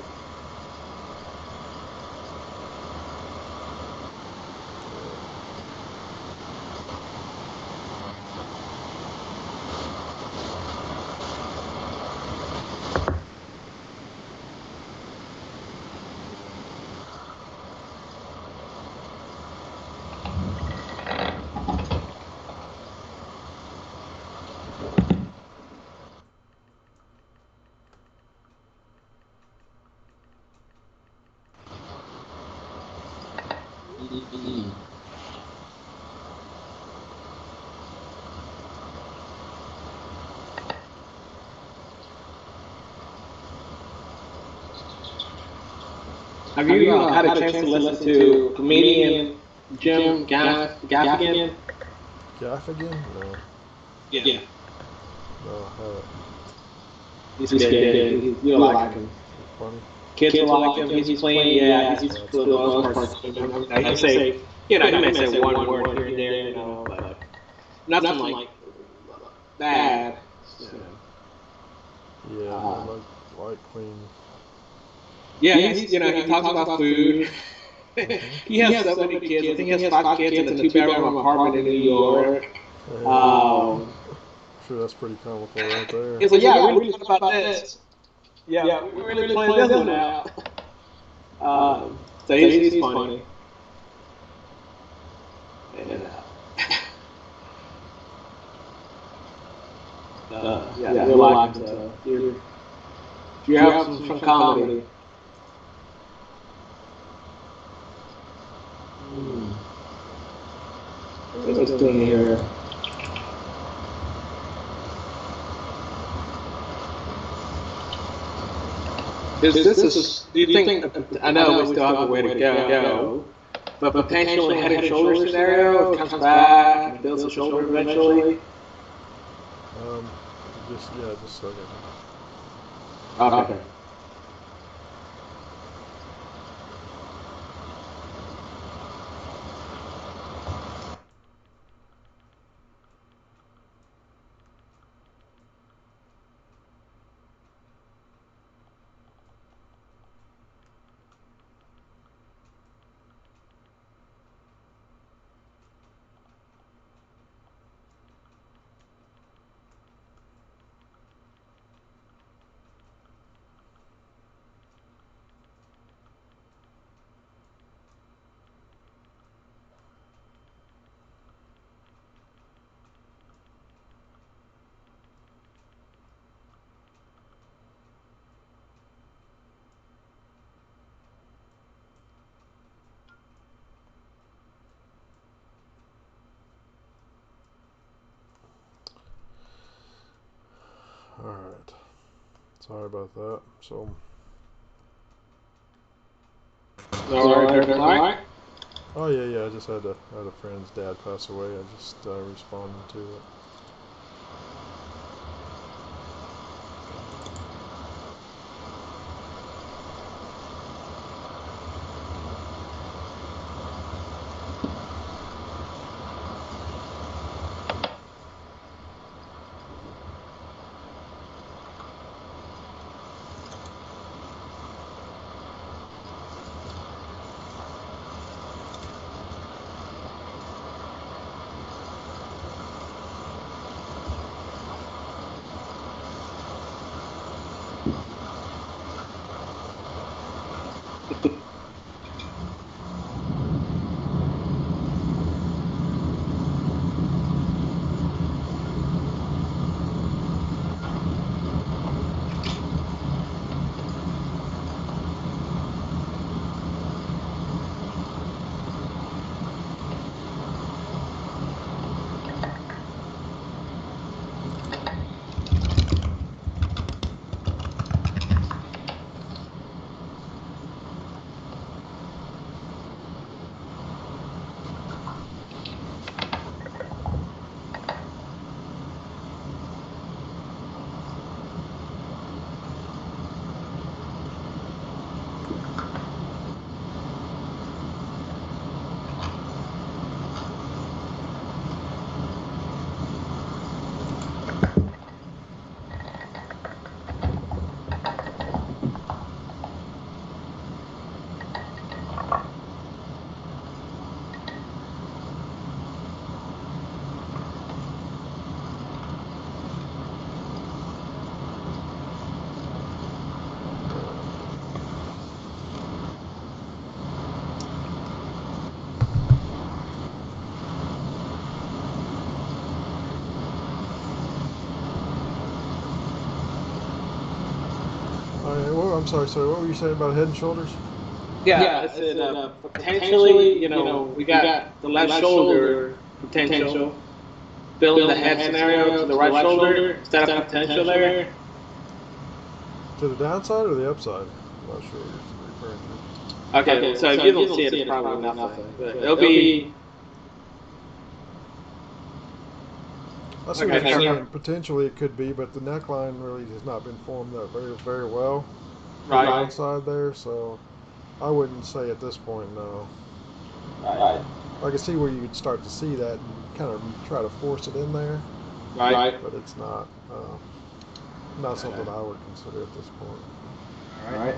Have you had a chance to listen to comedian Jim Gaffigan? Gaffigan? No. Yeah. No, I haven't. He's good. You like him. Funny. Kids will like him. He's playing. Yeah, he's for the most part. He may say, he may say one word here and there, you know, but nothing like bad. So. Yeah, I like clean. Yeah, he talks about food. He has so many kids. I think he has 5 kids in a 2-bedroom apartment in New York. Sure, that's pretty comical right there. He's like, yeah, we really thought about this. Yeah, we really planned this one out. So he's funny. And, we like him. So if you have some comedy. What's doing here? Do you think? I know we still have a way to go, but potentially head and shoulder scenario comes back and builds a shoulder eventually. Just a second. Okay. Alright. Sorry about that. So. Alright. Oh yeah. I just had a friend's dad pass away. I just responded to it. I'm sorry, what were you saying about Head and Shoulders? Yeah, I said potentially, we got the left shoulder potential. Building the head scenario to the right shoulder. Is that a potential there? To the downside or the upside? I'm not sure what you're referring to. Okay, so if you don't see it, it's probably nothing. But it'll be. I see what you're saying. Potentially it could be, but the neckline really has not been formed that very well. Right. Downside there, so I wouldn't say at this point no. Right. I can see where you could start to see that and kind of try to force it in there. Right. But it's not something I would consider at this point. All right.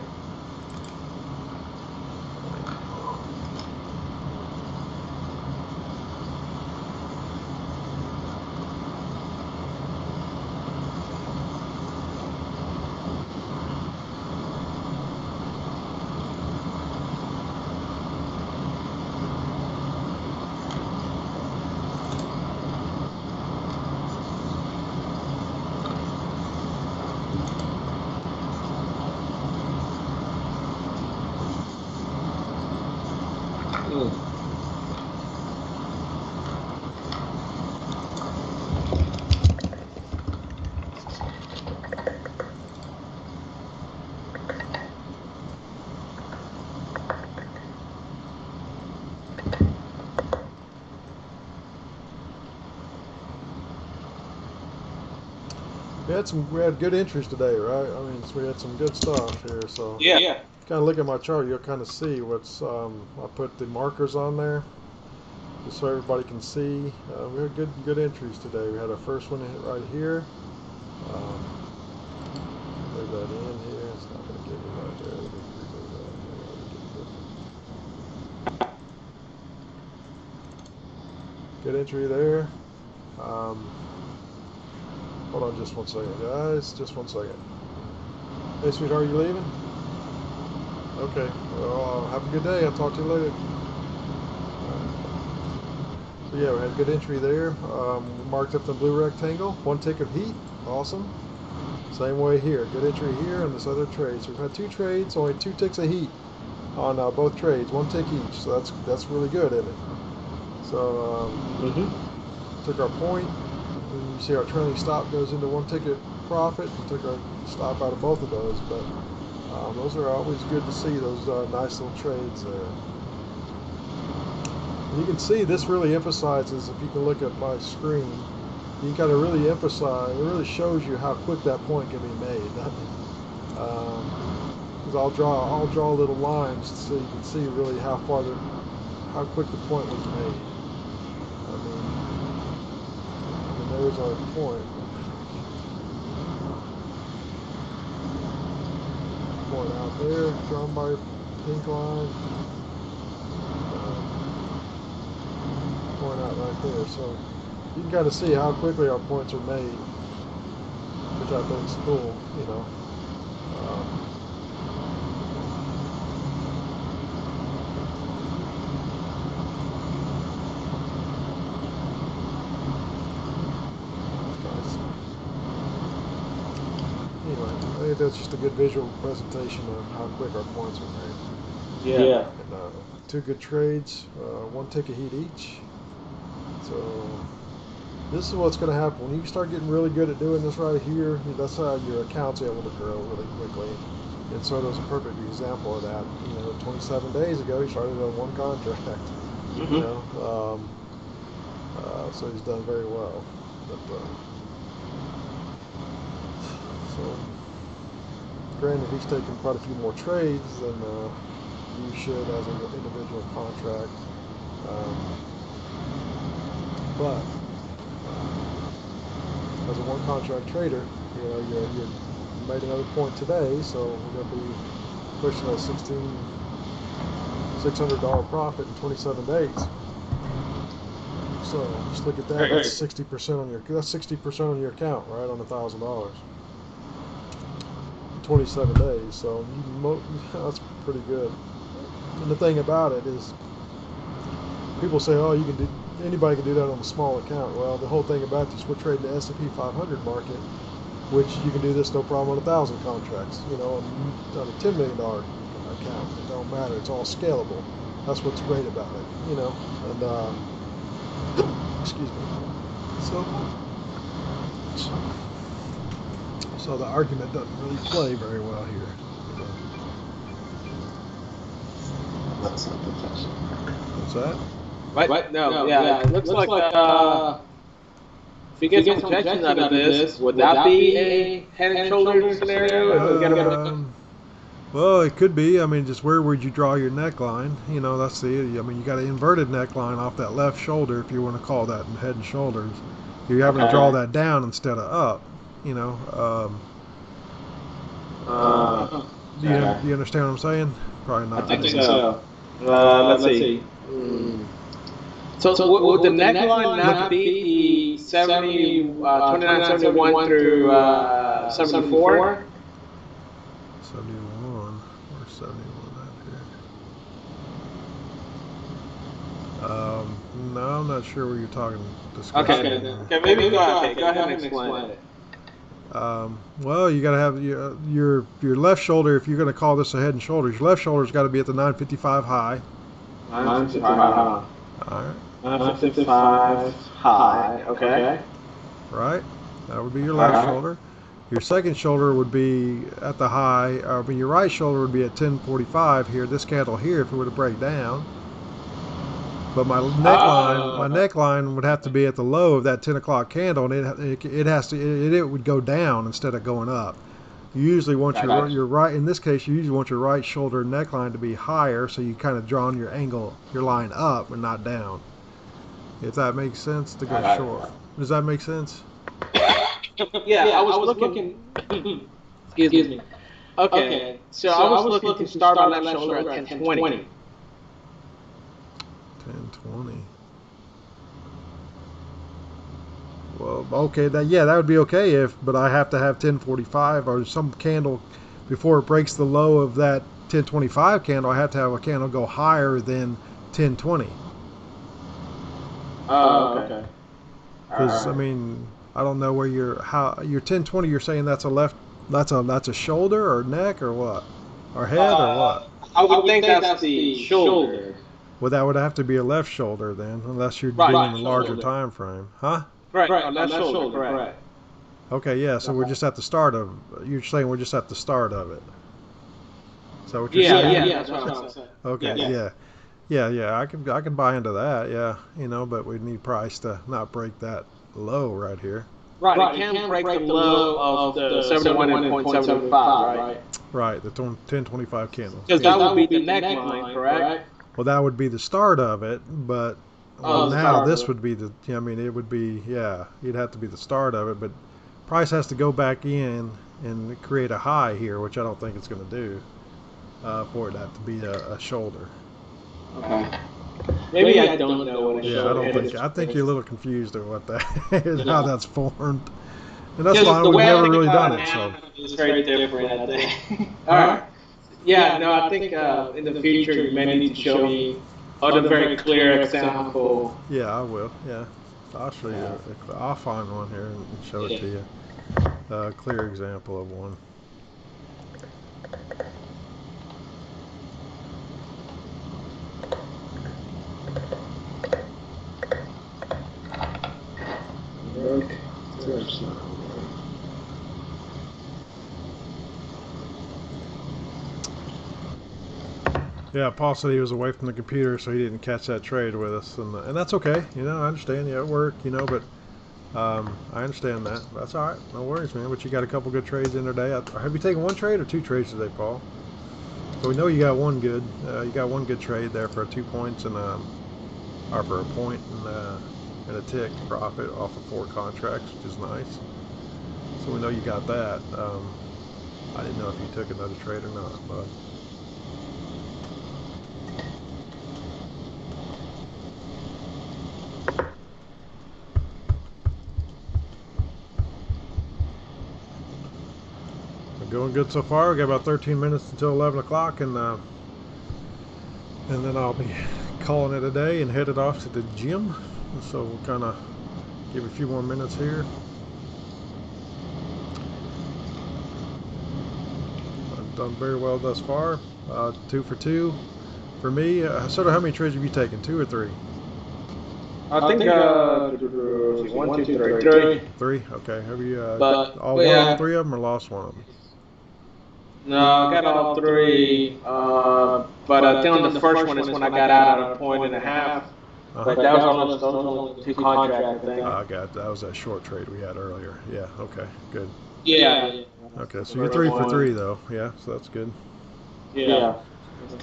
We had good entries today, right? I mean, we had some good stuff here. So Yeah. Kind of look at my chart, you'll kind of see what's. I put the markers on there, just so everybody can see. We had good entries today. We had our first one right here. Leave that in here. It's not going to get me right there. Let me remove that. Good entry there. Hold on just one second, guys. Just one second. Hey, sweetheart, you leaving? Okay. Well, have a good day. I'll talk to you later. So yeah, we had a good entry there. We marked up the blue rectangle. 1 tick of heat. Awesome. Same way here. Good entry here on this other trade. So we've had 2 trades, only 2 ticks of heat on both trades. 1 tick each. So that's really good, isn't it? So took our point. And you see our trailing stop goes into 1 ticket profit and took a stop out of both of those. But those are always good to see, those nice little trades there. And you can see this really emphasizes, if you can look at my screen, you kind of really emphasize, it really shows you how quick that point can be made. Because I'll draw little lines so you can see really how quick the point was made. And there's our point. Point out there, drawn by pink line. Point out right there. So you can kind of see how quickly our points are made, which I think is cool, you know. Anyway, I think that's just a good visual presentation of how quick our points are made. Yeah. And, 2 good trades, 1 tick of heat each. So this is what's going to happen when you start getting really good at doing this right here. That's how your account's able to grow really quickly. And so there's a perfect example of that. 27 days ago he started on 1 contract. So he's done very well. But, so granted, he's taken quite a few more trades than you should as an individual contract. But as a 1 contract trader, you made another point today, so we're going to be pushing a $600 profit in 27 days. So just look at that. That's 60% on your. That's 60% on your account, right, on $1,000. 27 days. So that's pretty good. And the thing about it is, people say, "Oh, you can do." Anybody can do that on a small account. Well, the whole thing about this, we're trading the S&P 500 market, which you can do this no problem on 1,000 contracts. On a $10 million account, it don't matter. It's all scalable. That's what's great about it. And excuse me. So the argument doesn't really play very well here. That's not protection. What's that? What? No, yeah. It looks like if you get some protection out of this, would that be a head and shoulders scenario? Well, it could be. I mean, just where would you draw your neckline? That's you got an inverted neckline off that left shoulder, if you want to call that head and shoulders. You're having to draw that down instead of up. Do you understand what I'm saying? Probably not. I think so. Let's see. So would the neckline not be the 2971 through 74? 71. Where's 71 at here? No, I'm not sure where you're talking. Okay, maybe go ahead and explain it. Well, you got to have your left shoulder. If you're going to call this a head and shoulders, your left shoulder's got to be at the 955 high. 955 high. All right. 955 high. Okay. Right. That would be your left shoulder. Your second shoulder would be at the high. But your right shoulder would be at 1045 here. This candle here, if it were to break down. But my neckline would have to be at the low of that 10 o'clock candle, and it would go down instead of going up. You usually want your right. In this case, you usually want your right shoulder neckline to be higher, so you kind of draw your line up and not down. If that makes sense, to go short. Does that make sense? Yeah, I was looking. Excuse me. Okay, so I was looking to start my left shoulder at 1020. 1020. Well, okay, that would be okay but I have to have 1045 or some candle before it breaks the low of that 1025 candle. I have to have a candle go higher than 1020. Oh, okay. Because I mean, I don't know where your 1020. You're saying that's a shoulder or neck or what, or head or what? I would think that's the shoulder. Well, that would have to be a left shoulder then, unless you're doing a larger time frame, huh? Right, left shoulder, correct. Okay, yeah. So we're just at the start of. You're saying we're just at the start of it. Is that what you're saying? Yeah, that's what I'm saying. Okay, Yeah. yeah. I can buy into that. Yeah, but we need price to not break that low right here. Right, it can break the low of the 71.75, right? Right, the 1025 candle. Because that would be the neckline, correct? Well, that would be the start of it, but now this would be the. I mean, it would be You'd have to be the start of it, but price has to go back in and create a high here, which I don't think it's going to do for it to have to be a shoulder. Okay. Maybe I don't know what a Yeah, shoulder I don't think. is. I think you're a little confused at what that is, how that's formed, and that's Because fine. the We've way I never think really about done it it, so. now is very different, I think. All right. Yeah, no, I think in the future you may need to show me a very clear example. Yeah, I will. Yeah, I'll show you. I'll find one here and show it to you. A clear example of one. Yeah, Paul said he was away from the computer, so he didn't catch that trade with us, and that's okay. I understand. Yeah, at work, but I understand that. That's all right. No worries, man. But you got a couple good trades in today. Have you taken one trade or two trades today, Paul? So we know you got one good. You got one good trade there for 2 points and or for a point and a tick profit off of 4 contracts, which is nice. So we know you got that. I didn't know if you took another trade or not, but. Going good so far. We got about 13 minutes until 11 o'clock, and then I'll be calling it a day and headed off to the gym. So we'll kind of give a few more minutes here. I've done very well thus far. 2 for 2 for me. Sort of, how many trades have you taken? 2 or 3? I think 1, 2, 3. 3. Okay. Have you all yeah. 3 of them or lost one of them? No, I got all 3, but I think on the first one is when I got out at a point and a half. But that was only 2 contract thing. I got that was that short trade we had earlier. Yeah. Okay. Good. Yeah. Okay. So you're 3 for 3 though. Yeah. So that's good. Yeah.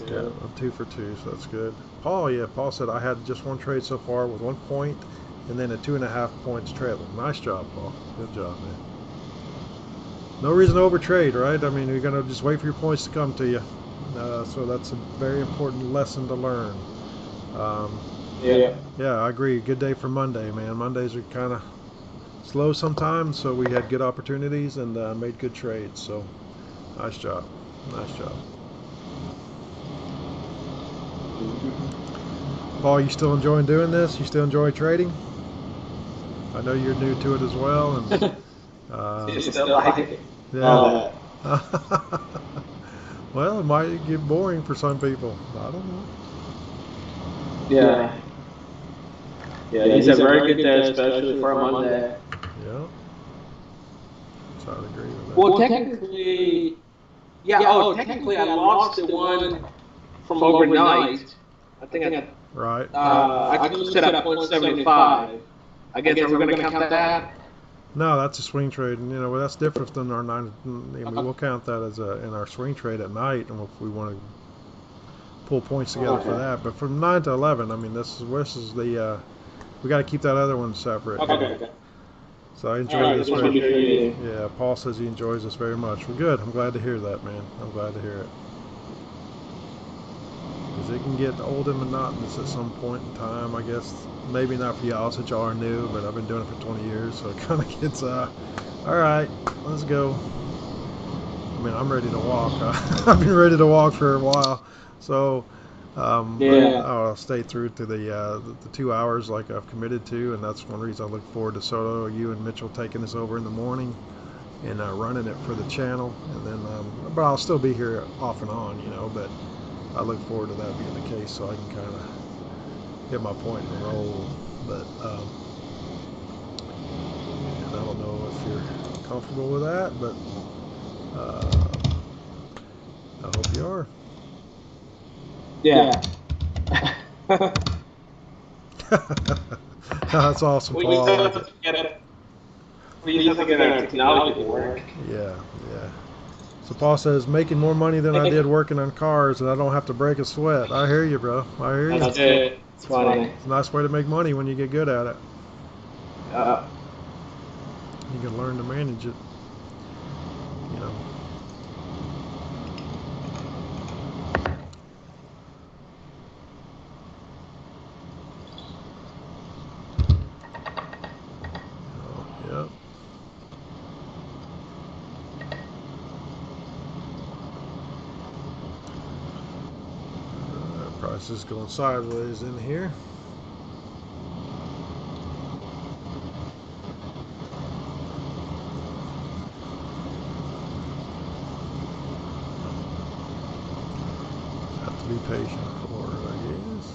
Yeah. I'm 2 for 2. So that's good. Paul said I had just one trade so far with 1 point, and then a 2.5 points trailing. Nice job, Paul. Good job, man. No reason to overtrade, right? I mean, you're going to just wait for your points to come to you. So that's a very important lesson to learn. Yeah, I agree. Good day for Monday, man. Mondays are kind of slow sometimes, so we had good opportunities and made good trades. So, nice job. Nice job. Paul, you still enjoying doing this? You still enjoy trading? I know you're new to it as well. And You still like it? yeah. Well, it might get boring for some people. I don't know. Yeah. Yeah, he's a very good day, especially for a Monday. Yeah. So I'd agree with that. Well, technically, technically I lost the one from overnight. I think Right. I closed it at 0.75. I guess we're going to count that? No, that's a swing trade, and that's different than our 9. We'll count that as in our swing trade at night, and if we want to pull points together for that. But from 9 to 11, I mean, this is the we got to keep that other one separate. Okay. So I enjoy this very. Very, Yeah, Paul says he enjoys this very much. Well, good. I'm glad to hear that, man. I'm glad to hear it. Because it can get old and monotonous at some point in time, I guess. Maybe not for y'all since y'all are new, but I've been doing it for 20 years, so it kind of gets, all right, let's go. I mean, I'm ready to walk. I've been ready to walk for a while, so I'll stay through to the 2 hours like I've committed to, and that's one reason I look forward to Soto, you and Mitchell taking this over in the morning and running it for the channel, and then, but I'll still be here off and on, but I look forward to that being the case, so I can kind of get my point and roll. But and I don't know if you're comfortable with that, but I hope you are. Yeah. That's awesome, We Paul. used to get our technology to work. Yeah. So Paul says, making more money than I did working on cars, and I don't have to break a sweat. I hear you, bro. I hear you. That's good. It's funny. It's a nice way to make money when you get good at it. Uh, You can learn to manage it. You know. Oh, yep. Price is going sideways in here. Have to be patient for it, I guess.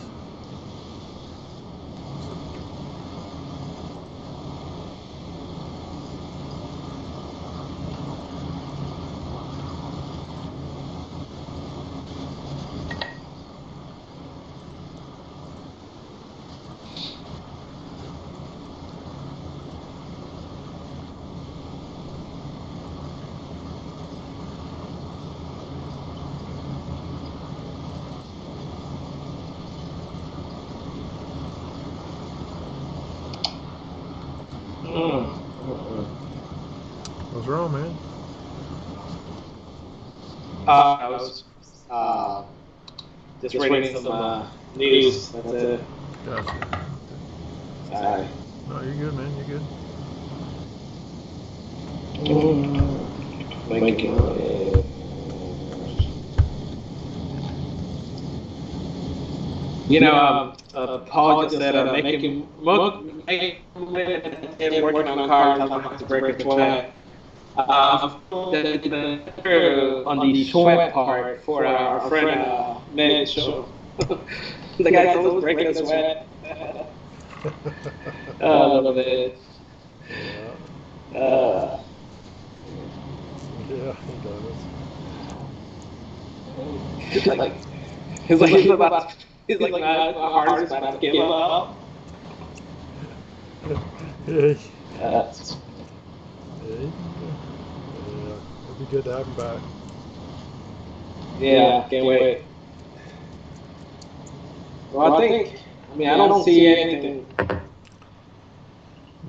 What's wrong, man? I was just reading some news. That's it. Gotcha. Sorry. No, you're good, man. You're good. Thank you. You know, Paul just said making working on cars, I have to break a sweat. On the sweat part for our friend Mitch. The guy's always breaking a sweat. I love it. Yeah, he does. He's like my heart is about to give up. Yeah. Yeah. It'd be good to have him back. Yeah, can't wait. Well, I don't see anything.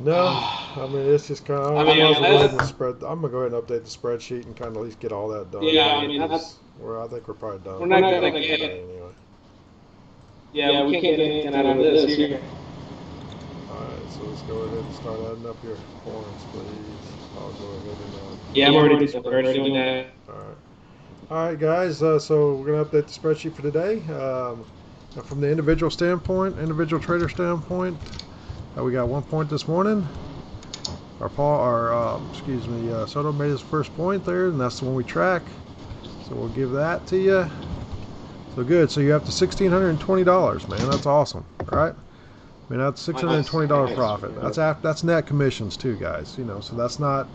No, I mean it's just kind of. I'm gonna go ahead and update the spreadsheet and kind of at least get all that done. Yeah, I mean I think we're probably done. We're not gonna get it. Anyway. Yeah, we can't get anything out of this here. All right, so let's go ahead and start adding up your points, please. I'll go ahead and. Yeah, I'm already doing that. All right, guys. So we're gonna update the spreadsheet for today. From the individual trader standpoint, we got 1 point this morning. Soto made his first point there, and that's the one we track. So we'll give that to you. So good. So you're up to $1,620, man. That's awesome, right? I mean, that's $620 profit. That's net commissions too, guys. You know, so that's not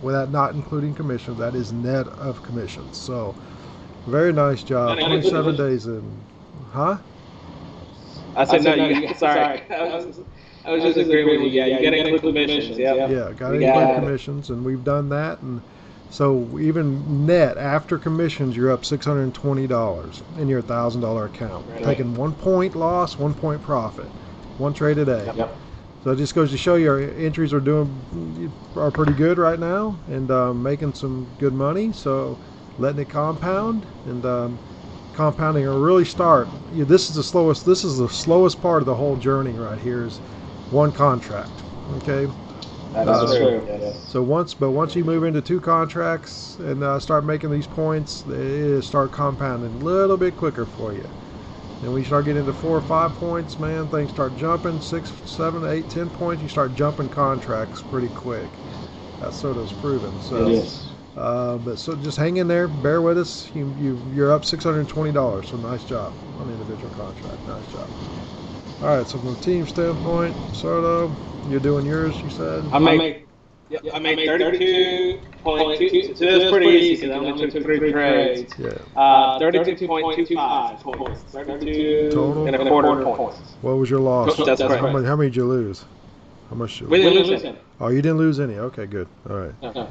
without not including commissions. That is net of commissions. So very nice job. 27 days in, huh? I said no. Sorry. I was just agreeing with you. Yeah, you gotta include commissions. Yeah, gotta include commissions, and we've done that. And so even net after commissions, you're up $620 in your $1,000 account. Right. Taking 1 point loss, 1 point profit, one trade a day. Yep. So it just goes to show you our entries are pretty good right now, and making some good money. So letting it compound, and compounding will really start. This is the slowest part of the whole journey right here is one contract. Okay. That's true. Yes. So once you move into 2 contracts and start making these points, they start compounding a little bit quicker for you. And when you start getting into 4 or 5 points, man, things start jumping. 6, 7, 8, 10 points, you start jumping contracts pretty quick. That's sort of proven. So, so just hang in there, bear with us. You're up $620. So nice job on the individual contract. Nice job. All right. So from a team standpoint, Soto, you're doing yours. You said. I make Yep, I made 32.2. So that's pretty easy because I only took 3 trades. Yeah. 32.25 points. 32 Total? and a quarter points. What was your loss? That's correct. How many did you lose? How much? We didn't lose any. Oh, you didn't lose any. Okay, good. All right. No.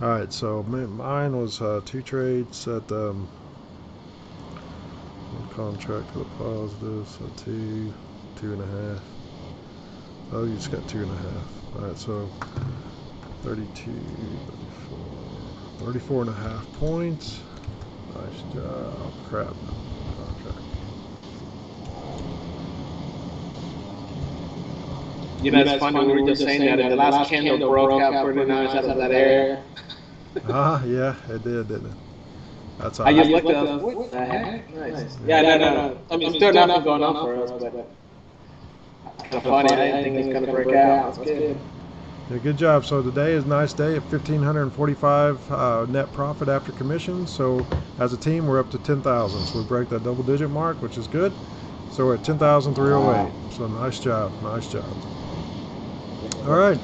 All right. So mine was 2 trades at one contract to the positive, so 2, 2.5. Oh, you just got 2.5. All right. So 32, 34.5 points. Nice job. Crap. Contract. You know, it's funny, we were just saying that the last candle broke out pretty nice out of that area. Yeah, it did, didn't it? That's all I right. just looked at what the heck? Nice. Yeah, no. I mean, still nothing going on for us, but kind of funny. I didn't think it was going to break out. It's good. Yeah, good job. So today is a nice day at 1,545 net profit after commission. So as a team, we're up to 10,000. So we break that double-digit mark, which is good. So we're at 10,308. So nice job, nice job. All right.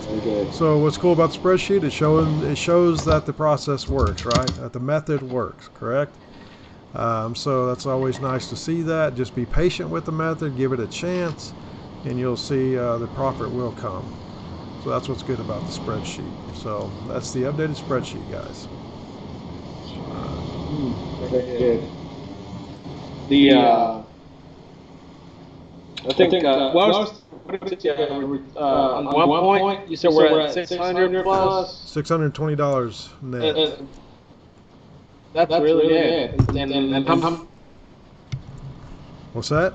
So what's cool about the spreadsheet? It shows that the process works, right? That the method works, correct? So that's always nice to see that. Just be patient with the method, give it a chance, and you'll see the profit will come. So that's what's good about the spreadsheet. So that's the updated spreadsheet, guys. Very good. I think, on one point, you said we're at 600 plus. $620 net. That's really good. And What's that?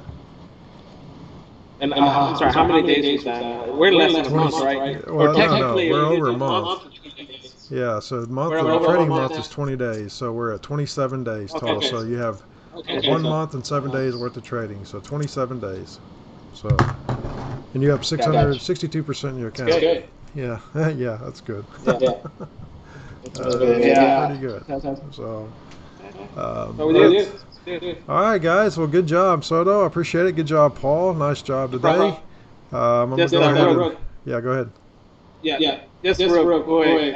I'm sorry, how many days was that? We're less than a month, right? Well, Or technically, we're over a it's month. Yeah, so the trading month is 20 days, so we're at 27 days total. So you have 1 month and 7 days worth of trading, so 27 days. So, and you have 662% in your account. That's good. Yeah, yeah, that's good. Yeah. Pretty good. So, all right, guys. Well, good job, Soto. I appreciate it. Good job, Paul. Nice job today. I'm gonna go ahead. Yeah, go ahead. Yeah. Just real quick.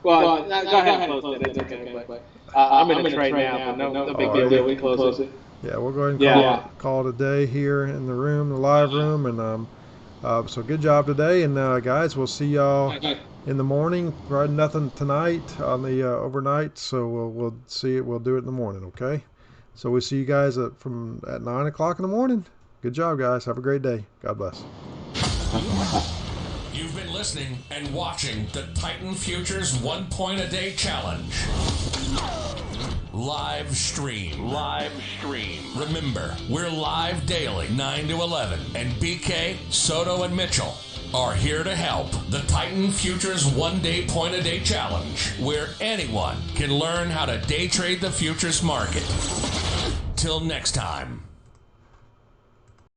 Well, go ahead and close it. It's okay. But I'm in a trade now, but no big deal. We close it. Yeah, we'll go ahead and call it a day here in the room, the live room, and so good job today, and guys, we'll see y'all in the morning. Probably nothing tonight on the overnight, so we'll see it. We'll do it in the morning, okay? So we'll see you guys at 9 o'clock in the morning. Good job, guys. Have a great day. God bless. You've been listening and watching the Titan Futures 1 Point a Day Challenge. Live stream. Remember, we're live daily, 9 to 11. And BK, Soto, and Mitchell are here to help. The Titan Futures 1 Point a Day Challenge, where anyone can learn how to day trade the futures market. Till next time.